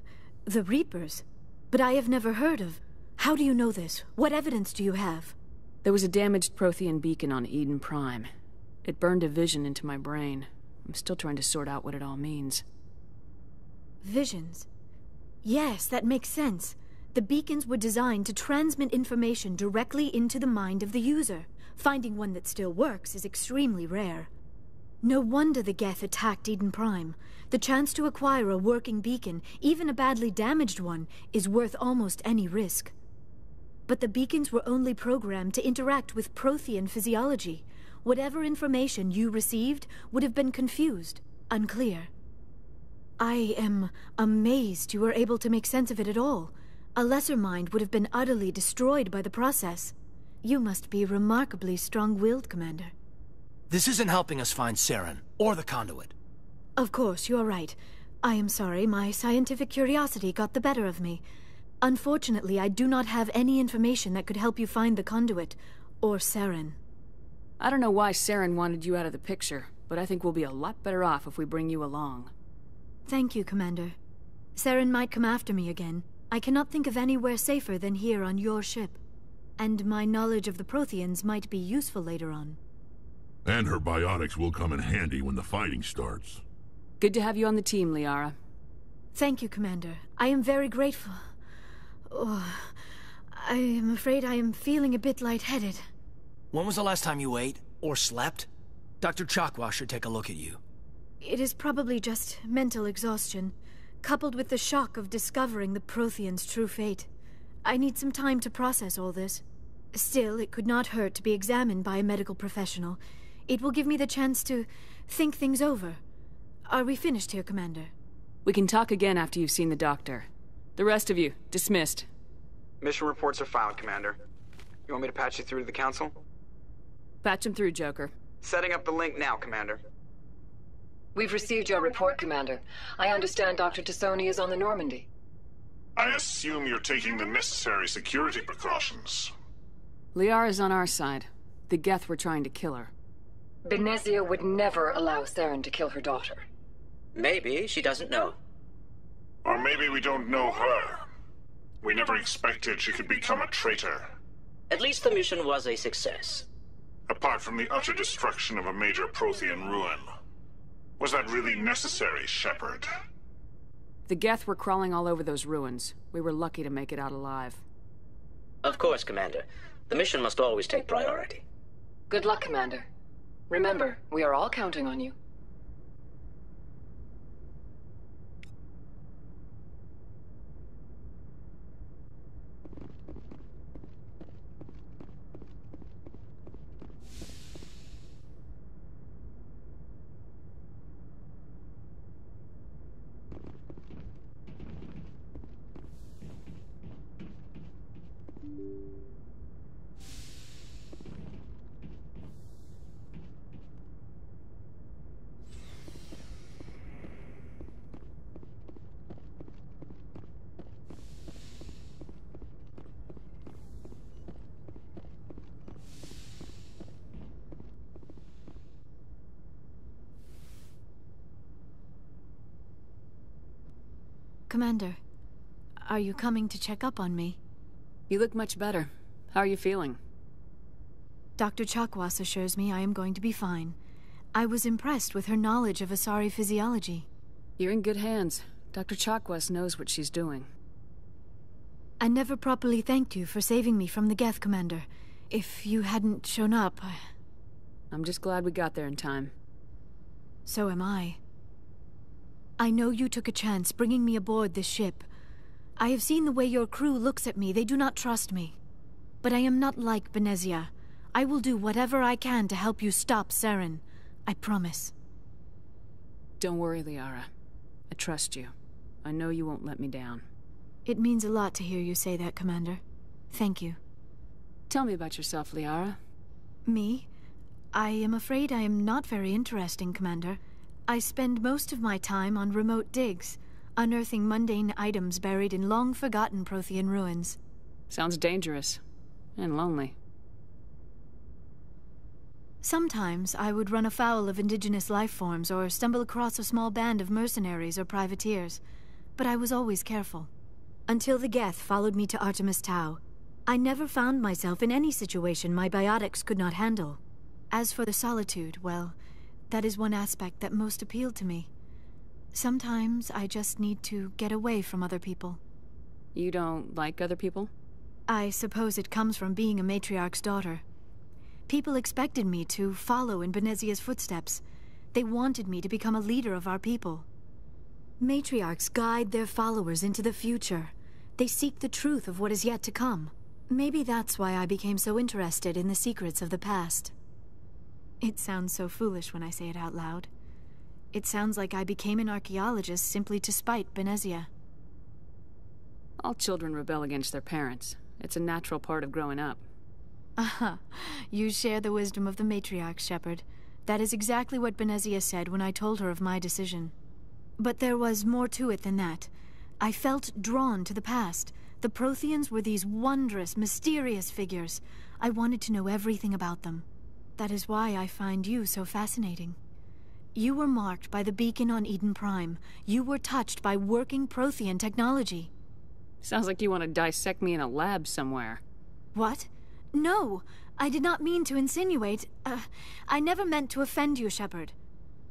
Reapers? But I have never heard of... How do you know this? What evidence do you have? There was a damaged Prothean beacon on Eden Prime. It burned a vision into my brain. I'm still trying to sort out what it all means. Visions? Yes, that makes sense. The beacons were designed to transmit information directly into the mind of the user. Finding one that still works is extremely rare. No wonder the Geth attacked Eden Prime. The chance to acquire a working beacon, even a badly damaged one, is worth almost any risk. But the beacons were only programmed to interact with Prothean physiology. Whatever information you received would have been confused, unclear. I am amazed you were able to make sense of it at all. A lesser mind would have been utterly destroyed by the process. You must be remarkably strong-willed, Commander. This isn't helping us find Saren, or the conduit. Of course, you're right. I am sorry, my scientific curiosity got the better of me. Unfortunately, I do not have any information that could help you find the conduit, or Saren. I don't know why Saren wanted you out of the picture, but I think we'll be a lot better off if we bring you along. Thank you, Commander. Saren might come after me again. I cannot think of anywhere safer than here on your ship. And my knowledge of the Protheans might be useful later on. And her biotics will come in handy when the fighting starts. Good to have you on the team, Liara. Thank you, Commander. I am very grateful. Oh, I am afraid I am feeling a bit lightheaded. When was the last time you ate, or slept? Dr. Chakwa should take a look at you. It is probably just mental exhaustion, coupled with the shock of discovering the Protheans' true fate. I need some time to process all this. Still, it could not hurt to be examined by a medical professional. It will give me the chance to think things over. Are we finished here, Commander? We can talk again after you've seen the doctor. The rest of you, dismissed. Mission reports are filed, Commander. You want me to patch you through to the Council? Patch him through, Joker. Setting up the link now, Commander. We've received your report, Commander. I understand Dr. Tassoni is on the Normandy. I assume you're taking the necessary security precautions. Liara's on our side. The Geth were trying to kill her. Benezia would never allow Saren to kill her daughter. Maybe she doesn't know. Or maybe we don't know her. We never expected she could become a traitor. At least the mission was a success. Apart from the utter destruction of a major Prothean ruin. Was that really necessary, Shepard? The Geth were crawling all over those ruins. We were lucky to make it out alive. Of course, Commander. The mission must always take priority. Good luck, Commander. Remember, we are all counting on you. Commander, are you coming to check up on me? You look much better. How are you feeling? Dr. Chakwas assures me I am going to be fine. I was impressed with her knowledge of Asari physiology. You're in good hands. Dr. Chakwas knows what she's doing. I never properly thanked you for saving me from the Geth, Commander. If you hadn't shown up, I'm just glad we got there in time. So am I. I know you took a chance bringing me aboard this ship. I have seen the way your crew looks at me. They do not trust me. But I am not like Benezia. I will do whatever I can to help you stop Saren. I promise. Don't worry, Liara. I trust you. I know you won't let me down. It means a lot to hear you say that, Commander. Thank you. Tell me about yourself, Liara. Me? I am afraid I am not very interesting, Commander. I spend most of my time on remote digs, unearthing mundane items buried in long-forgotten Prothean ruins. Sounds dangerous. And lonely. Sometimes I would run afoul of indigenous life forms or stumble across a small band of mercenaries or privateers, but I was always careful. Until the Geth followed me to Artemis Tau, I never found myself in any situation my biotics could not handle. As for the solitude, well, that is one aspect that most appealed to me. Sometimes I just need to get away from other people. You don't like other people? I suppose it comes from being a matriarch's daughter. People expected me to follow in Benezia's footsteps. They wanted me to become a leader of our people. Matriarchs guide their followers into the future. They seek the truth of what is yet to come. Maybe that's why I became so interested in the secrets of the past. It sounds so foolish when I say it out loud. It sounds like I became an archaeologist simply to spite Benezia. All children rebel against their parents. It's a natural part of growing up. Aha, you share the wisdom of the matriarch, Shepard. That is exactly what Benezia said when I told her of my decision. But there was more to it than that. I felt drawn to the past. The Protheans were these wondrous, mysterious figures. I wanted to know everything about them. That is why I find you so fascinating. You were marked by the beacon on Eden Prime. You were touched by working Prothean technology. Sounds like you want to dissect me in a lab somewhere. What? No, I did not mean to insinuate. I never meant to offend you, Shepard.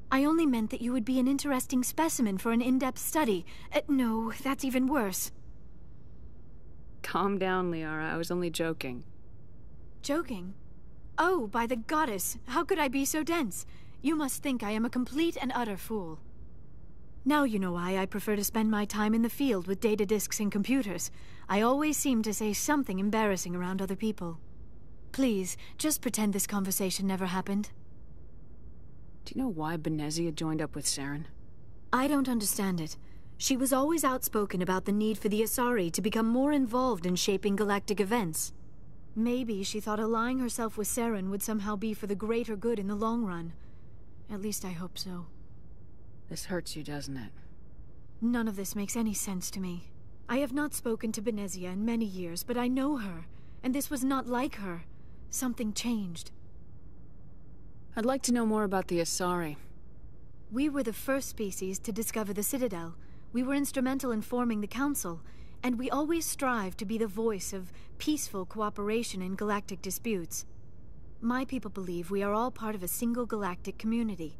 I only meant that you would be an interesting specimen for an in-depth study. No, that's even worse. Calm down, Liara. I was only joking. Joking? Oh, by the goddess, how could I be so dense? You must think I am a complete and utter fool. Now you know why I prefer to spend my time in the field with data disks and computers. I always seem to say something embarrassing around other people. Please, just pretend this conversation never happened. Do you know why Benezia joined up with Saren? I don't understand it. She was always outspoken about the need for the Asari to become more involved in shaping galactic events. Maybe she thought allying herself with Saren would somehow be for the greater good in the long run. At least I hope so. This hurts you, doesn't it? None of this makes any sense to me. I have not spoken to Benezia in many years, but I know her, and this was not like her. Something changed. I'd like to know more about the Asari. We were the first species to discover the Citadel. We were instrumental in forming the Council, and we always strive to be the voice of peaceful cooperation in galactic disputes. My people believe we are all part of a single galactic community.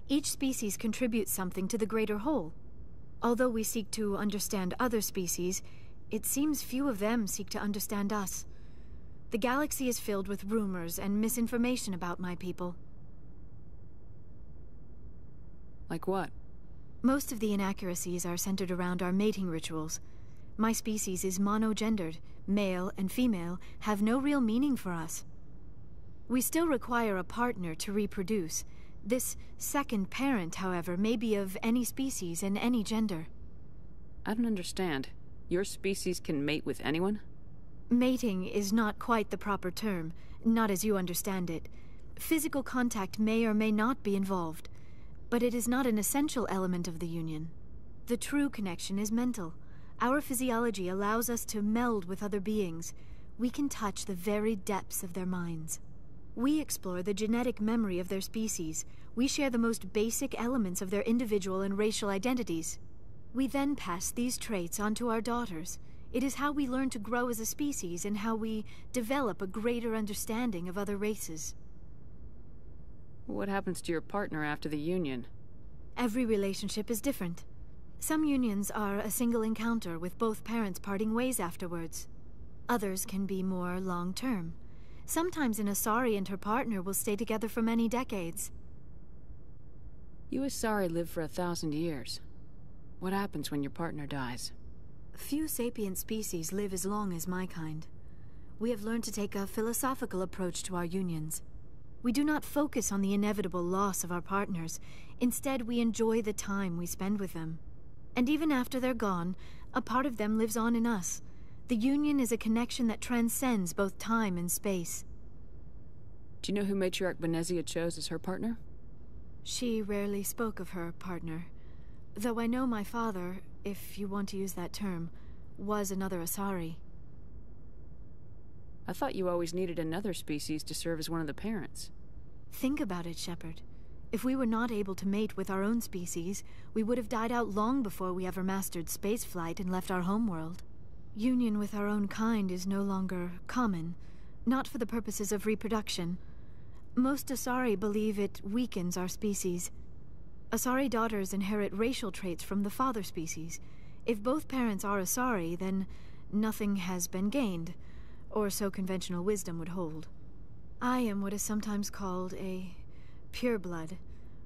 Each species contributes something to the greater whole. Although we seek to understand other species, it seems few of them seek to understand us. The galaxy is filled with rumors and misinformation about my people. Like what? Most of the inaccuracies are centered around our mating rituals. My species is monogendered. Male and female have no real meaning for us. We still require a partner to reproduce. This second parent, however, may be of any species and any gender. I don't understand. Your species can mate with anyone? Mating is not quite the proper term, not as you understand it. Physical contact may or may not be involved, but it is not an essential element of the union. The true connection is mental. Our physiology allows us to meld with other beings. We can touch the very depths of their minds. We explore the genetic memory of their species. We share the most basic elements of their individual and racial identities. We then pass these traits on to our daughters. It is how we learn to grow as a species and how we develop a greater understanding of other races. What happens to your partner after the union? Every relationship is different. Some unions are a single encounter with both parents parting ways afterwards. Others can be more long-term. Sometimes an Asari and her partner will stay together for many decades. You Asari live for 1,000 years. What happens when your partner dies? Few sapient species live as long as my kind. We have learned to take a philosophical approach to our unions. We do not focus on the inevitable loss of our partners. Instead, we enjoy the time we spend with them. And even after they're gone, a part of them lives on in us. The union is a connection that transcends both time and space. Do you know who Matriarch Venezia chose as her partner? She rarely spoke of her partner. Though I know my father, if you want to use that term, was another Asari. I thought you always needed another species to serve as one of the parents. Think about it, Shepard. If we were not able to mate with our own species, we would have died out long before we ever mastered spaceflight and left our homeworld. Union with our own kind is no longer common, not for the purposes of reproduction. Most Asari believe it weakens our species. Asari daughters inherit racial traits from the father species. If both parents are Asari, then nothing has been gained, or so conventional wisdom would hold. I am what is sometimes called a pureblood,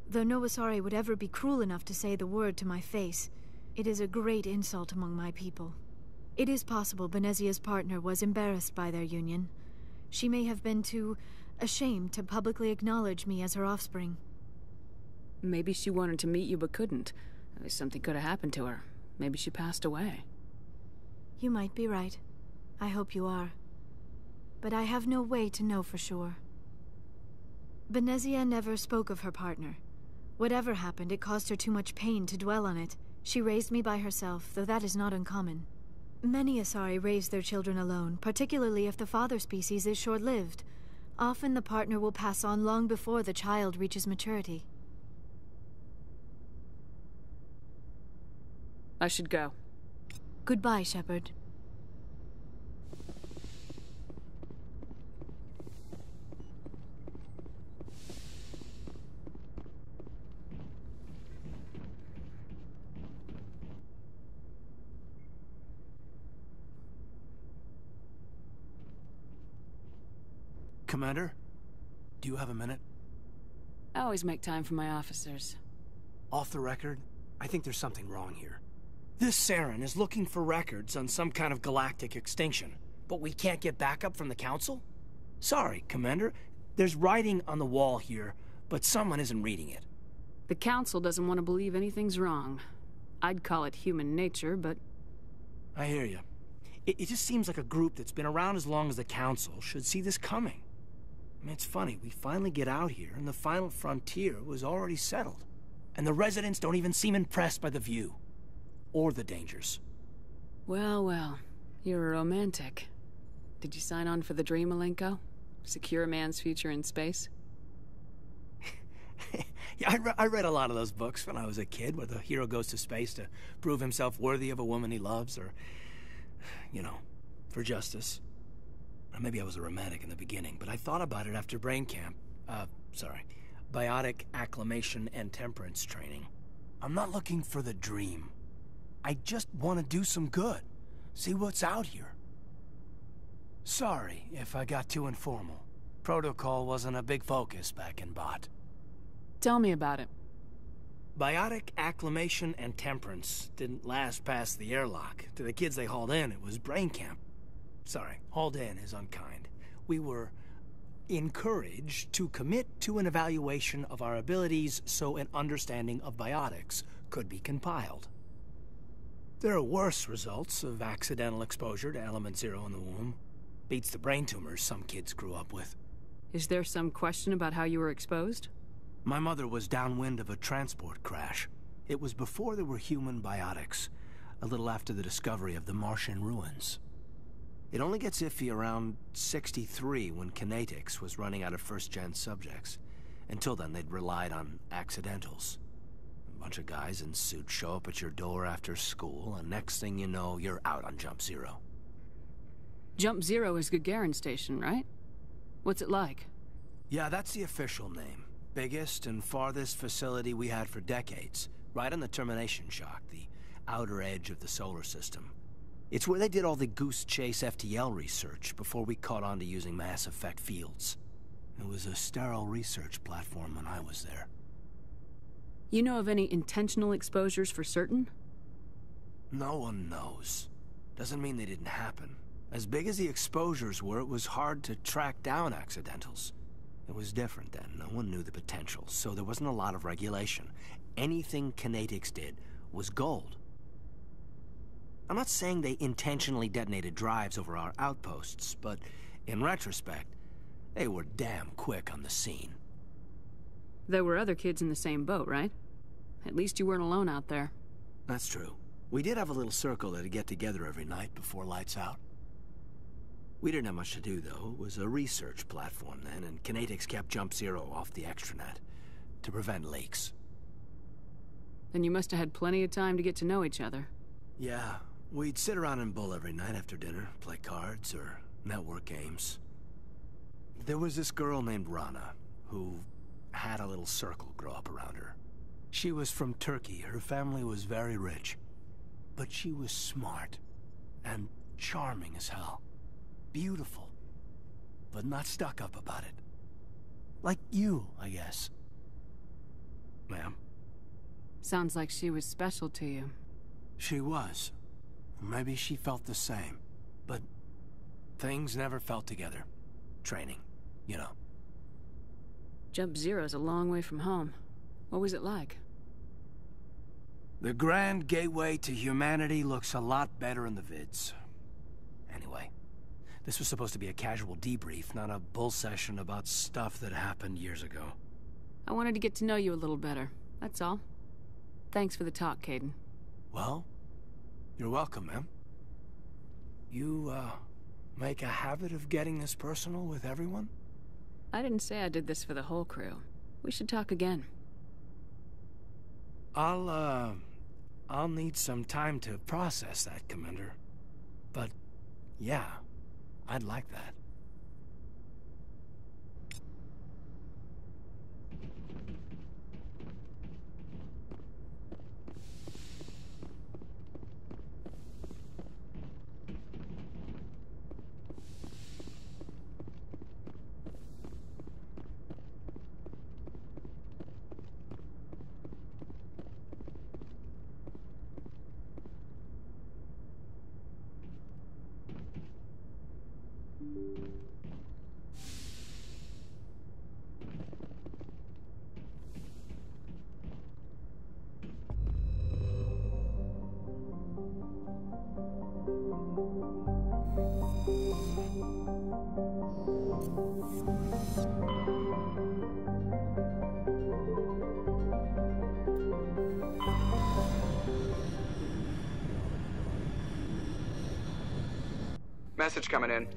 though no Asari would ever be cruel enough to say the word to my face. It is a great insult among my people. It is possible Venezia's partner was embarrassed by their union. She may have been too ashamed to publicly acknowledge me as her offspring. Maybe she wanted to meet you but couldn't. Something could have happened to her. Maybe she passed away. You might be right. I hope you are. But I have no way to know for sure. Venezia never spoke of her partner. Whatever happened, it caused her too much pain to dwell on it. She raised me by herself, though that is not uncommon. Many Asari raise their children alone, particularly if the father species is short-lived. Often the partner will pass on long before the child reaches maturity. I should go. Goodbye, Shepard. Commander, do you have a minute? I always make time for my officers. Off the record, I think there's something wrong here. This Saren is looking for records on some kind of galactic extinction, but we can't get backup from the Council? Sorry, Commander. There's writing on the wall here, but someone isn't reading it. The Council doesn't want to believe anything's wrong. I'd call it human nature, but... I hear you. It just seems like a group that's been around as long as the Council should see this coming. I mean, it's funny, we finally get out here, and the final frontier was already settled. And the residents don't even seem impressed by the view. Or the dangers. Well, well. You're a romantic. Did you sign on for the dream, Malenko? Secure a man's future in space? Yeah, I read a lot of those books when I was a kid, where the hero goes to space to prove himself worthy of a woman he loves, or, you know, for justice. Maybe I was a romantic in the beginning, but I thought about it after brain camp. Biotic acclimation and temperance training. I'm not looking for the dream. I just want to do some good. See what's out here. Sorry if I got too informal. Protocol wasn't a big focus back in Bot. Tell me about it. Biotic acclimation and temperance didn't last past the airlock. To the kids they hauled in, it was brain camp. Sorry, hauled in is unkind. We were encouraged to commit to an evaluation of our abilities so an understanding of biotics could be compiled. There are worse results of accidental exposure to Element Zero in the womb. Beats the brain tumors some kids grew up with. Is there some question about how you were exposed? My mother was downwind of a transport crash. It was before there were human biotics, a little after the discovery of the Martian ruins. It only gets iffy around 63 when Kinetics was running out of first-gen subjects. Until then, they'd relied on accidentals. A bunch of guys in suits show up at your door after school, and next thing you know, you're out on Jump Zero. Jump Zero is Gagarin Station, right? What's it like? Yeah, that's the official name. Biggest and farthest facility we had for decades. Right on the termination shock, the outer edge of the solar system. It's where they did all the Goose Chase FTL research before we caught on to using mass effect fields. It was a sterile research platform when I was there. You know of any intentional exposures for certain? No one knows. Doesn't mean they didn't happen. As big as the exposures were, it was hard to track down accidentals. It was different then. No one knew the potential, so there wasn't a lot of regulation. Anything Kinetics did was gold. I'm not saying they intentionally detonated drives over our outposts, but in retrospect, they were damn quick on the scene. There were other kids in the same boat, right? At least you weren't alone out there. That's true. We did have a little circle that'd get together every night before lights out. We didn't have much to do, though. It was a research platform then, and Kinetics kept Jump Zero off the extranet to prevent leaks. Then you must have had plenty of time to get to know each other. Yeah, we'd sit around and bull every night after dinner, play cards or network games. There was this girl named Rana, who had a little circle grow up around her. She was from Turkey. Her family was very rich. But she was smart and charming as hell. Beautiful, but not stuck up about it. Like you, I guess. Ma'am? Sounds like she was special to you. She was. Maybe she felt the same. But things never felt together. Training, you know. Jump Zero's a long way from home. What was it like? The grand gateway to humanity looks a lot better in the vids. Anyway, this was supposed to be a casual debrief, not a bull session about stuff that happened years ago. I wanted to get to know you a little better, that's all. Thanks for the talk, Caden. Well, you're welcome, ma'am. You, make a habit of getting this personal with everyone? I didn't say I did this for the whole crew. We should talk again. I'll need some time to process that, Commander. But, yeah, I'd like that. Message coming in.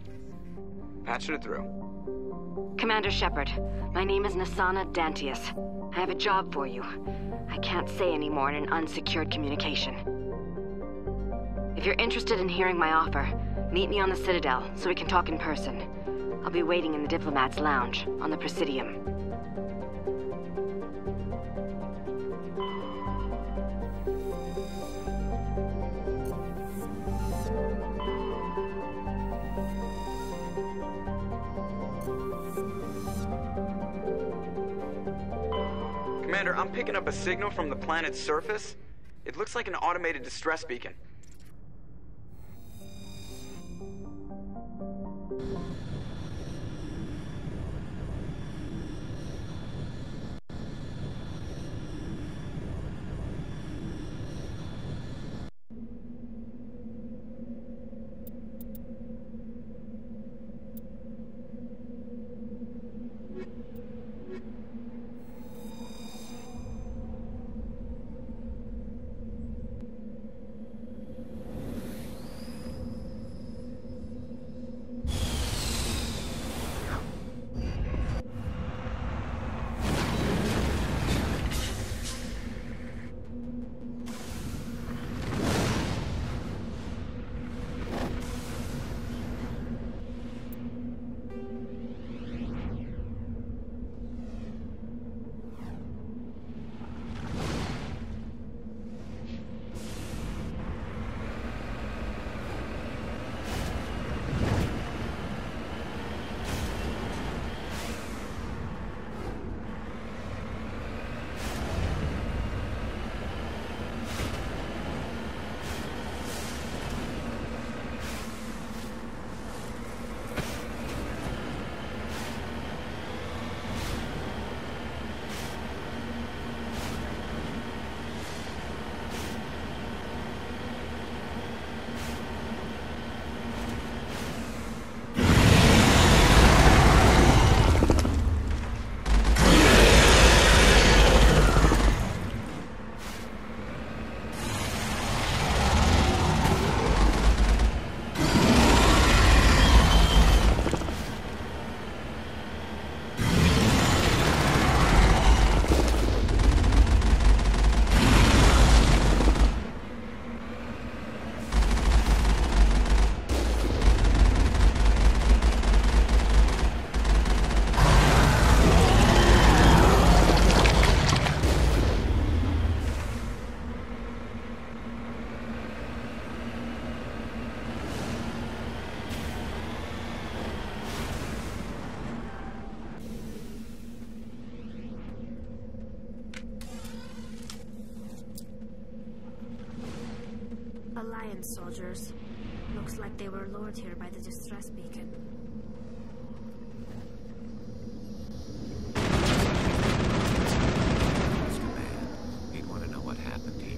Patching it through. Commander Shepard, my name is Nasana Dantius. I have a job for you. I can't say any more in an unsecured communication. If you're interested in hearing my offer, meet me on the Citadel so we can talk in person. I'll be waiting in the Diplomat's Lounge on the Presidium. Commander, I'm picking up a signal from the planet's surface. It looks like an automated distress beacon. Alliance soldiers. Looks like they were lured here by the distress beacon. He'd want to know what happened here.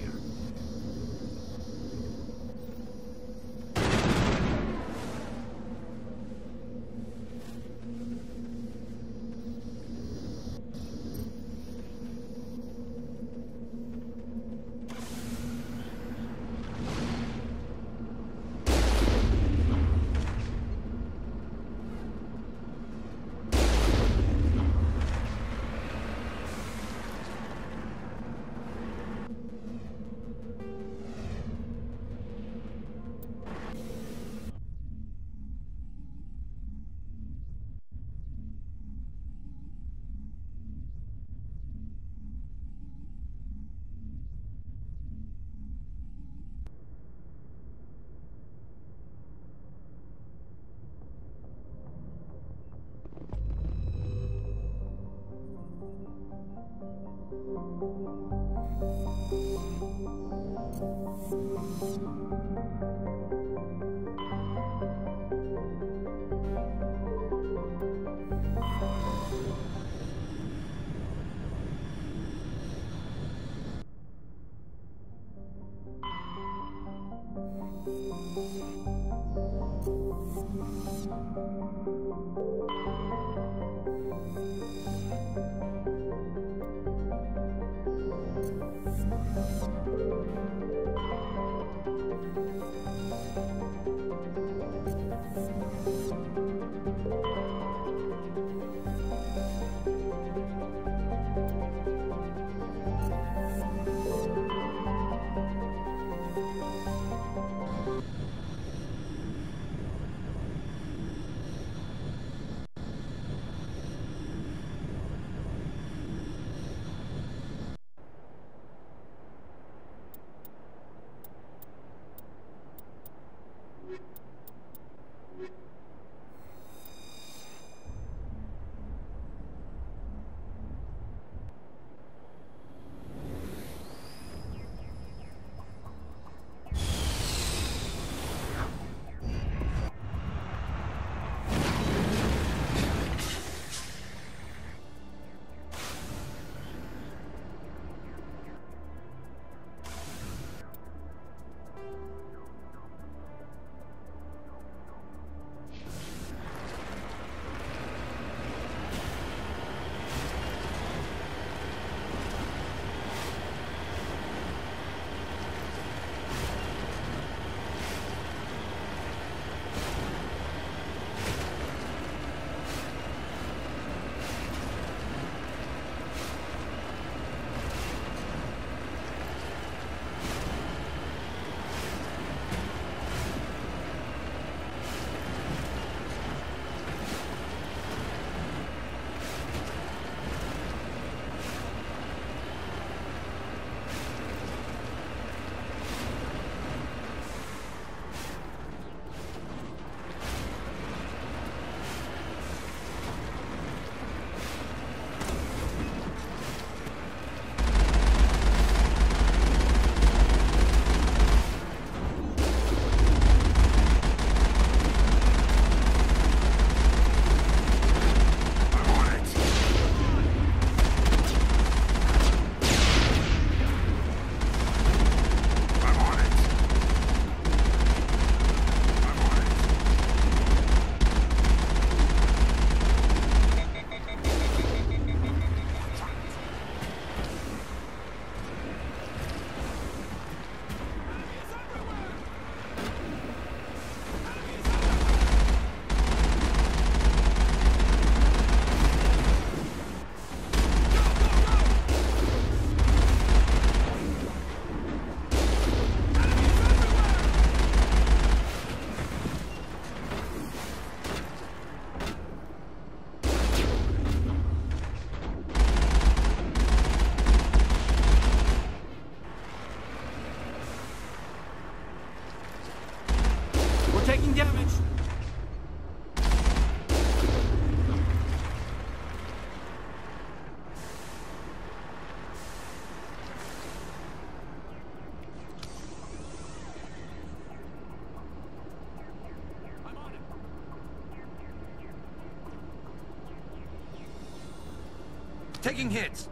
Taking hits.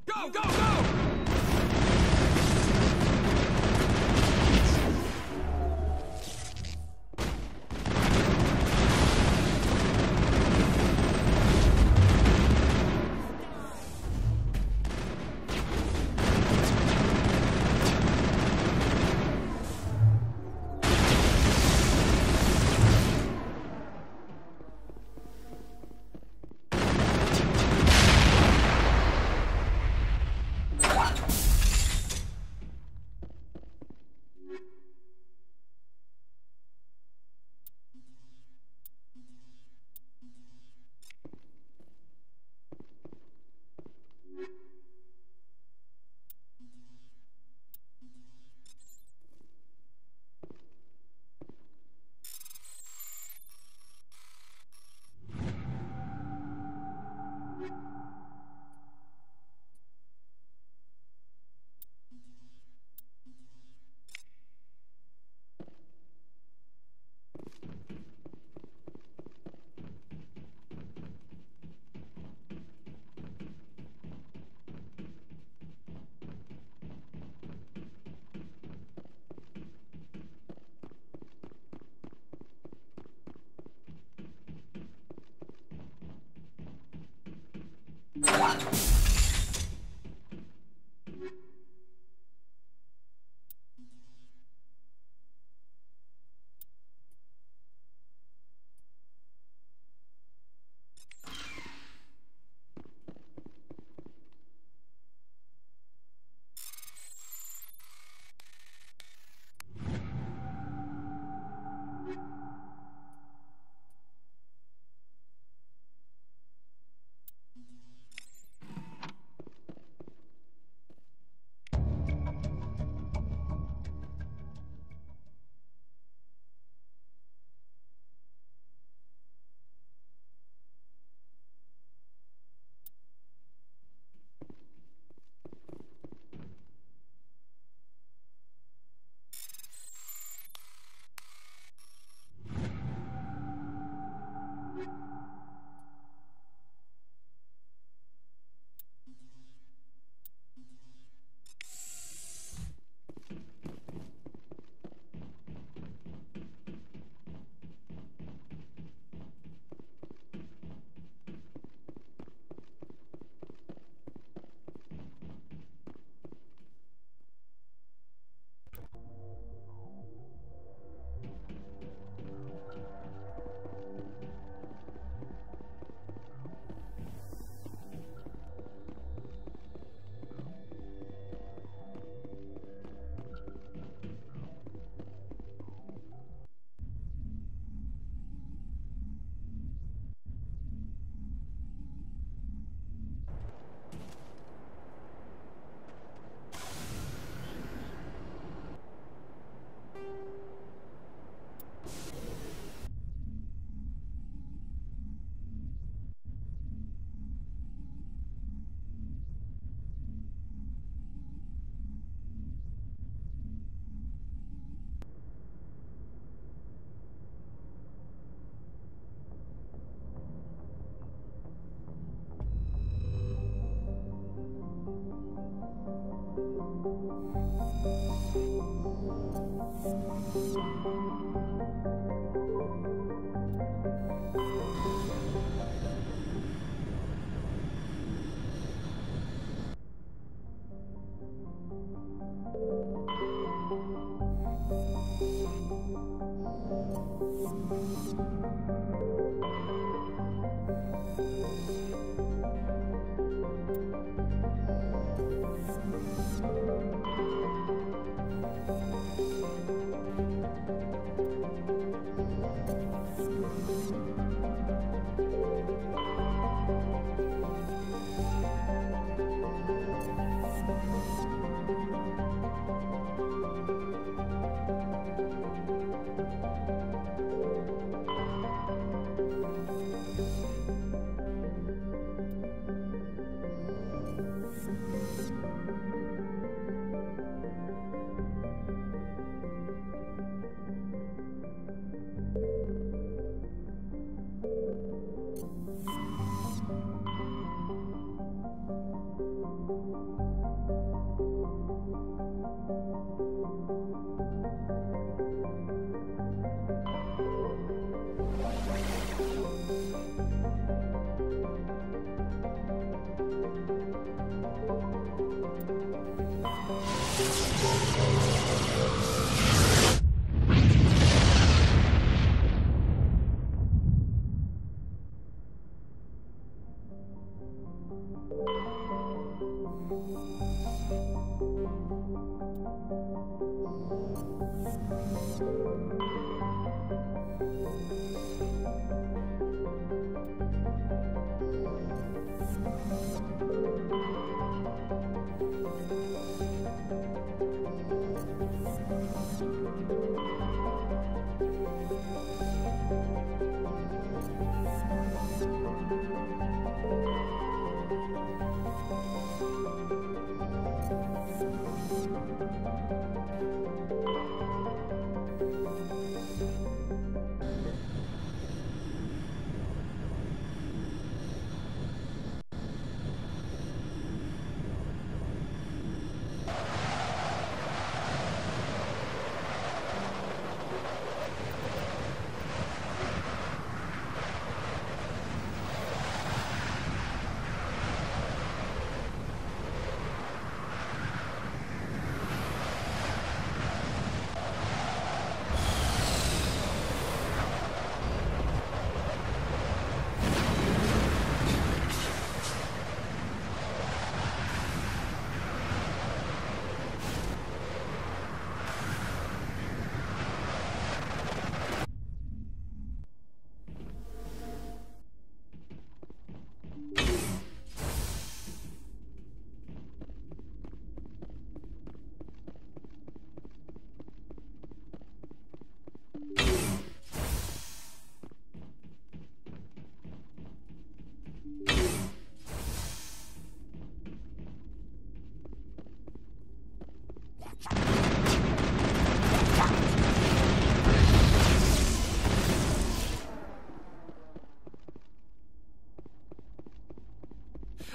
Go, go, go!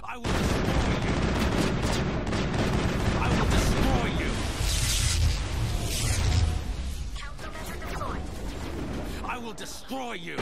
I will destroy you! Countermeasure deployed. I will destroy you!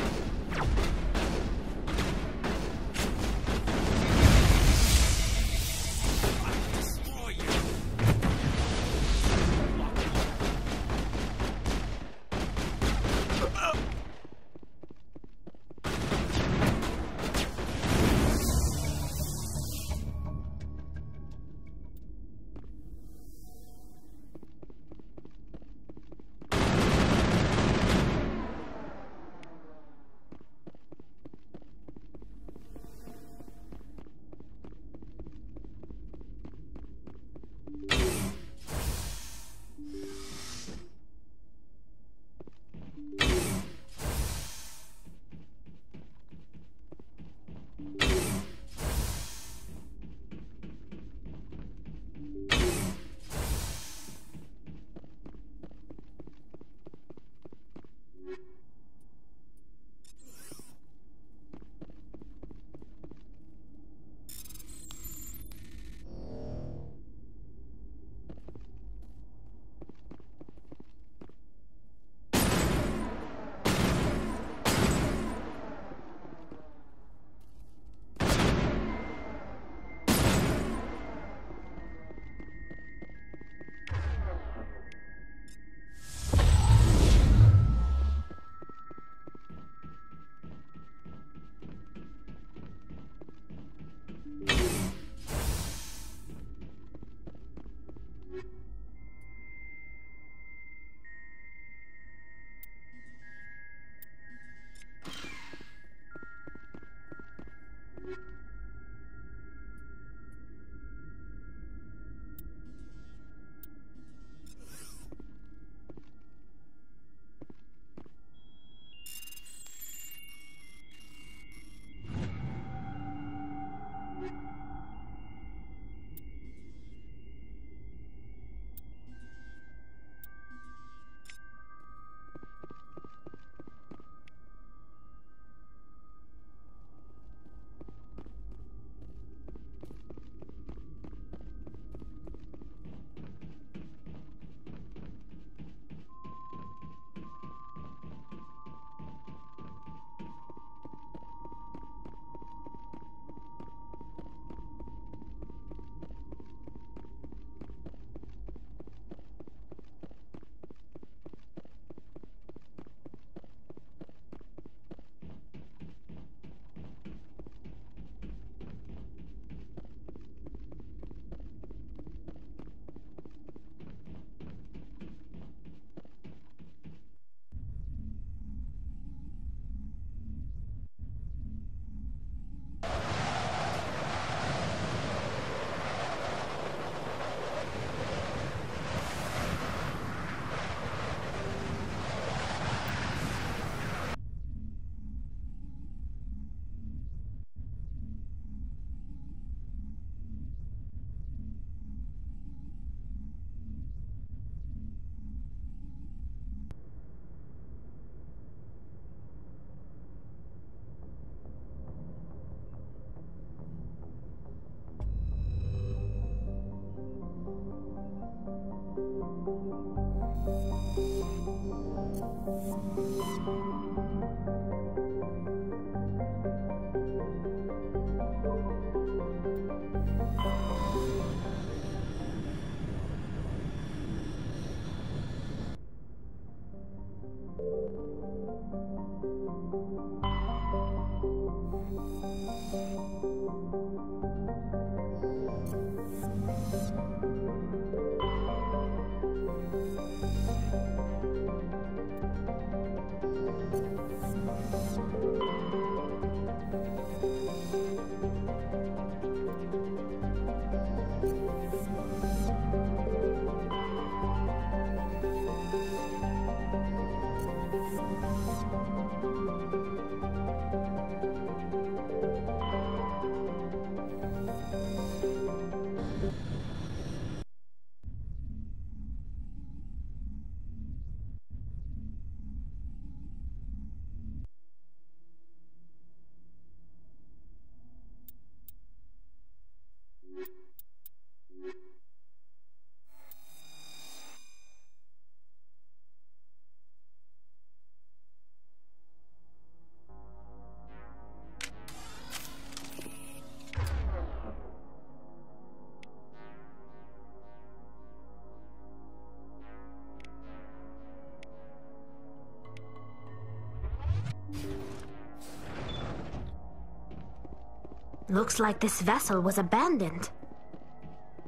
Looks like this vessel was abandoned.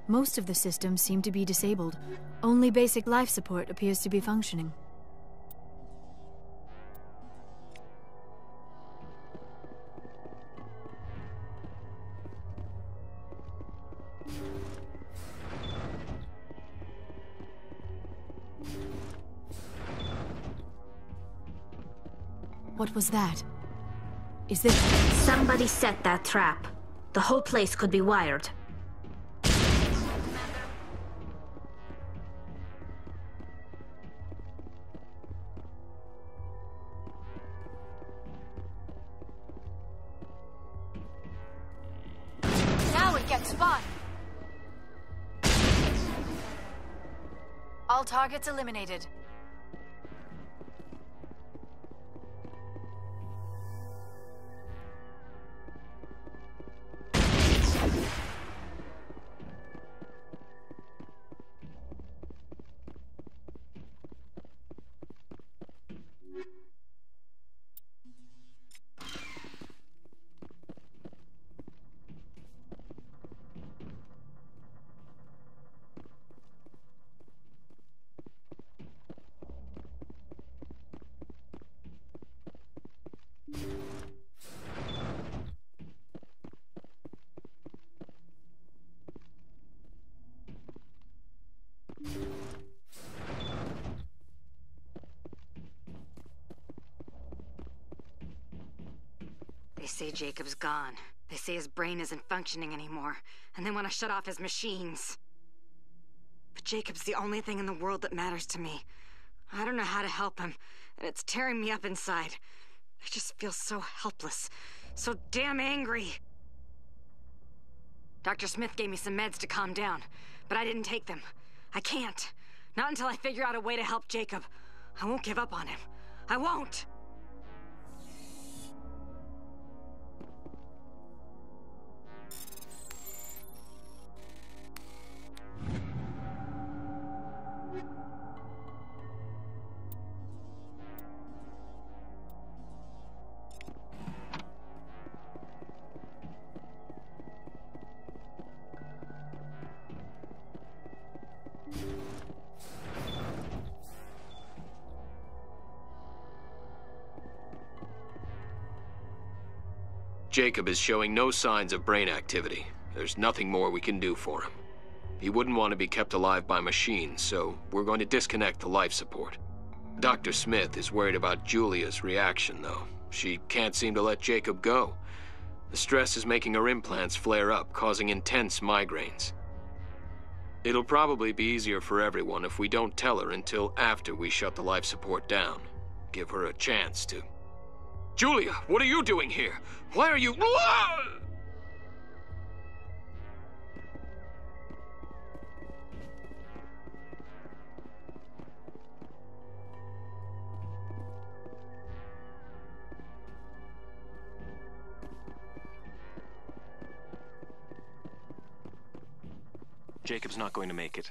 Most of the systems seem to be disabled. Only basic life support appears to be functioning. What was that? Is this... Somebody set that trap. The whole place could be wired. Now it gets fun! All targets eliminated. They say Jacob's gone. They say his brain isn't functioning anymore, and they want to shut off his machines. But Jacob's the only thing in the world that matters to me. I don't know how to help him, and it's tearing me up inside. I just feel so helpless, so damn angry. Dr. Smith gave me some meds to calm down, but I didn't take them. I can't. Not until I figure out a way to help Jacob. I won't give up on him. I won't! Jacob is showing no signs of brain activity. There's nothing more we can do for him. He wouldn't want to be kept alive by machines, so we're going to disconnect the life support. Dr. Smith is worried about Julia's reaction, though. She can't seem to let Jacob go. The stress is making her implants flare up, causing intense migraines. It'll probably be easier for everyone if we don't tell her until after we shut the life support down. Give her a chance to... Julia, what are you doing here? Why are you... Jacob's not going to make it.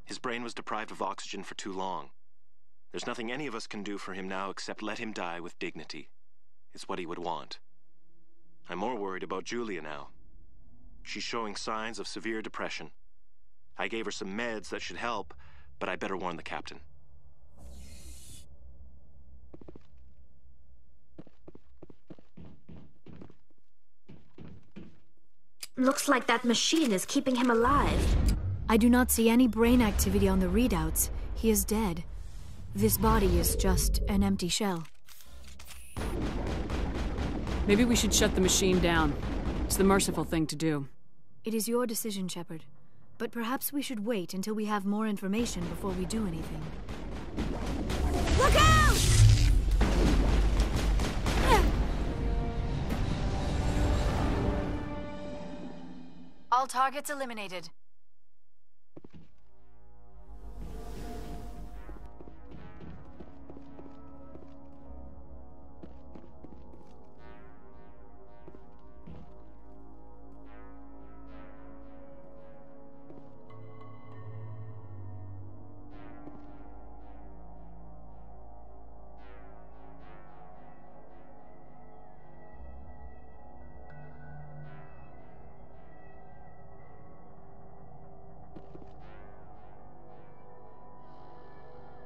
His brain was deprived of oxygen for too long. There's nothing any of us can do for him now except let him die with dignity. It's what he would want. I'm more worried about Julia now. She's showing signs of severe depression. I gave her some meds that should help, but I better warn the captain. Looks like that machine is keeping him alive. I do not see any brain activity on the readouts. He is dead. This body is just an empty shell. Maybe we should shut the machine down. It's the merciful thing to do. It is your decision, Shepard. But perhaps we should wait until we have more information before we do anything. Look out! All targets eliminated.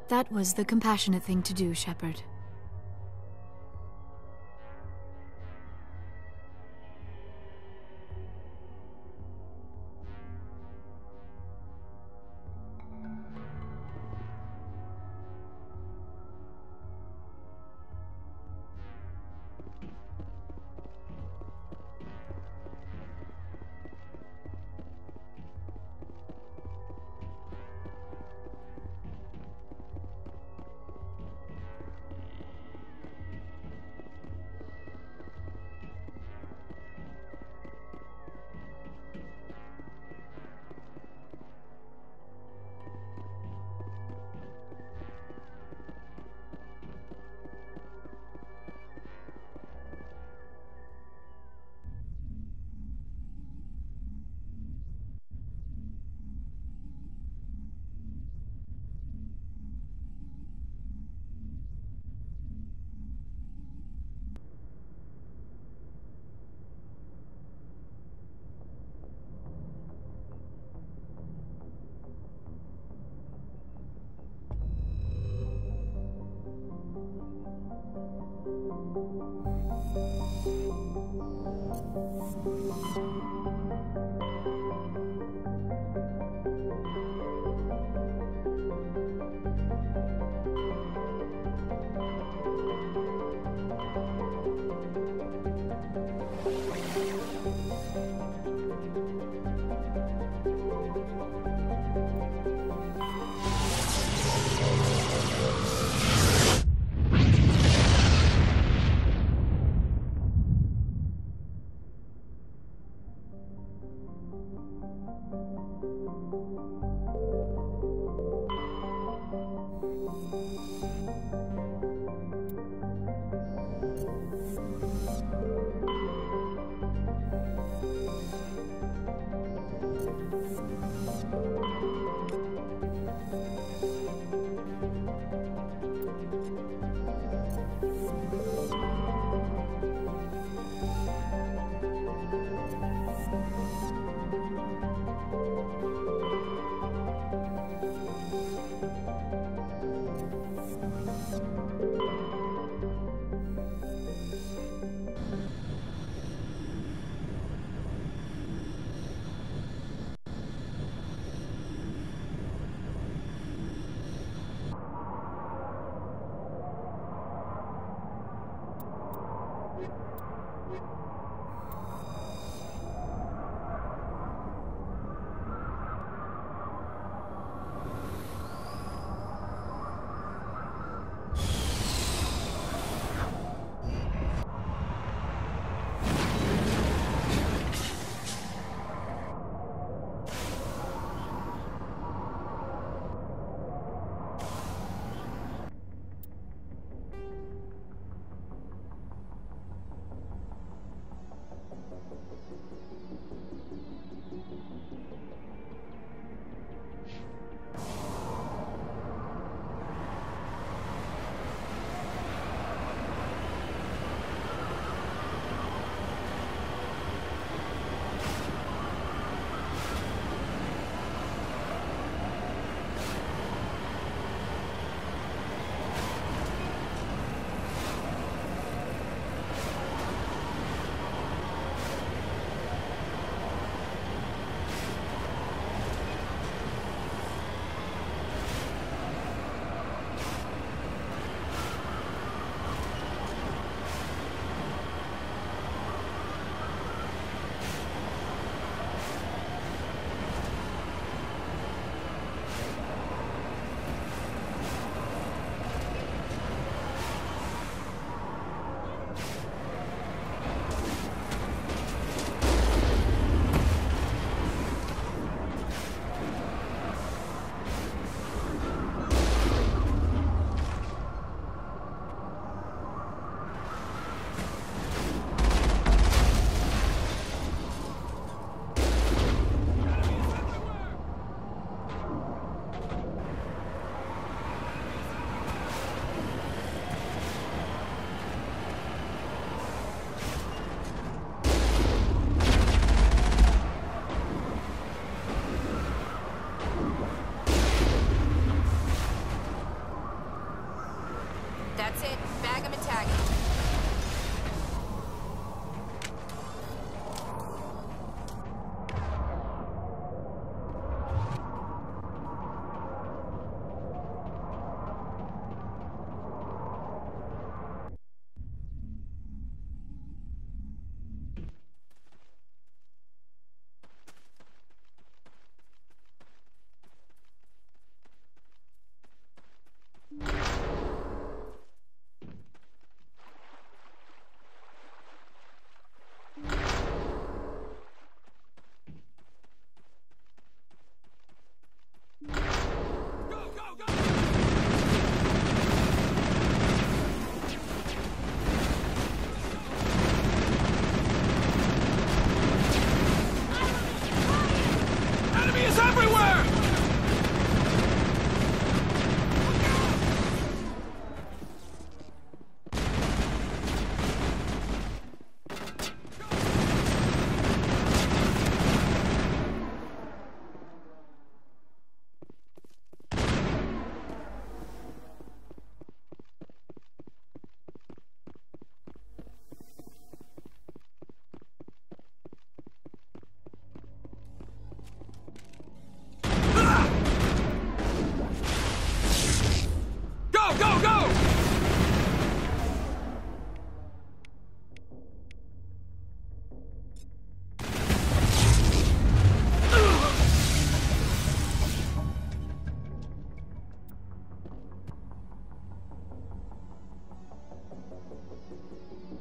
That was the compassionate thing to do, Shepard.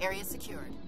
Area secured.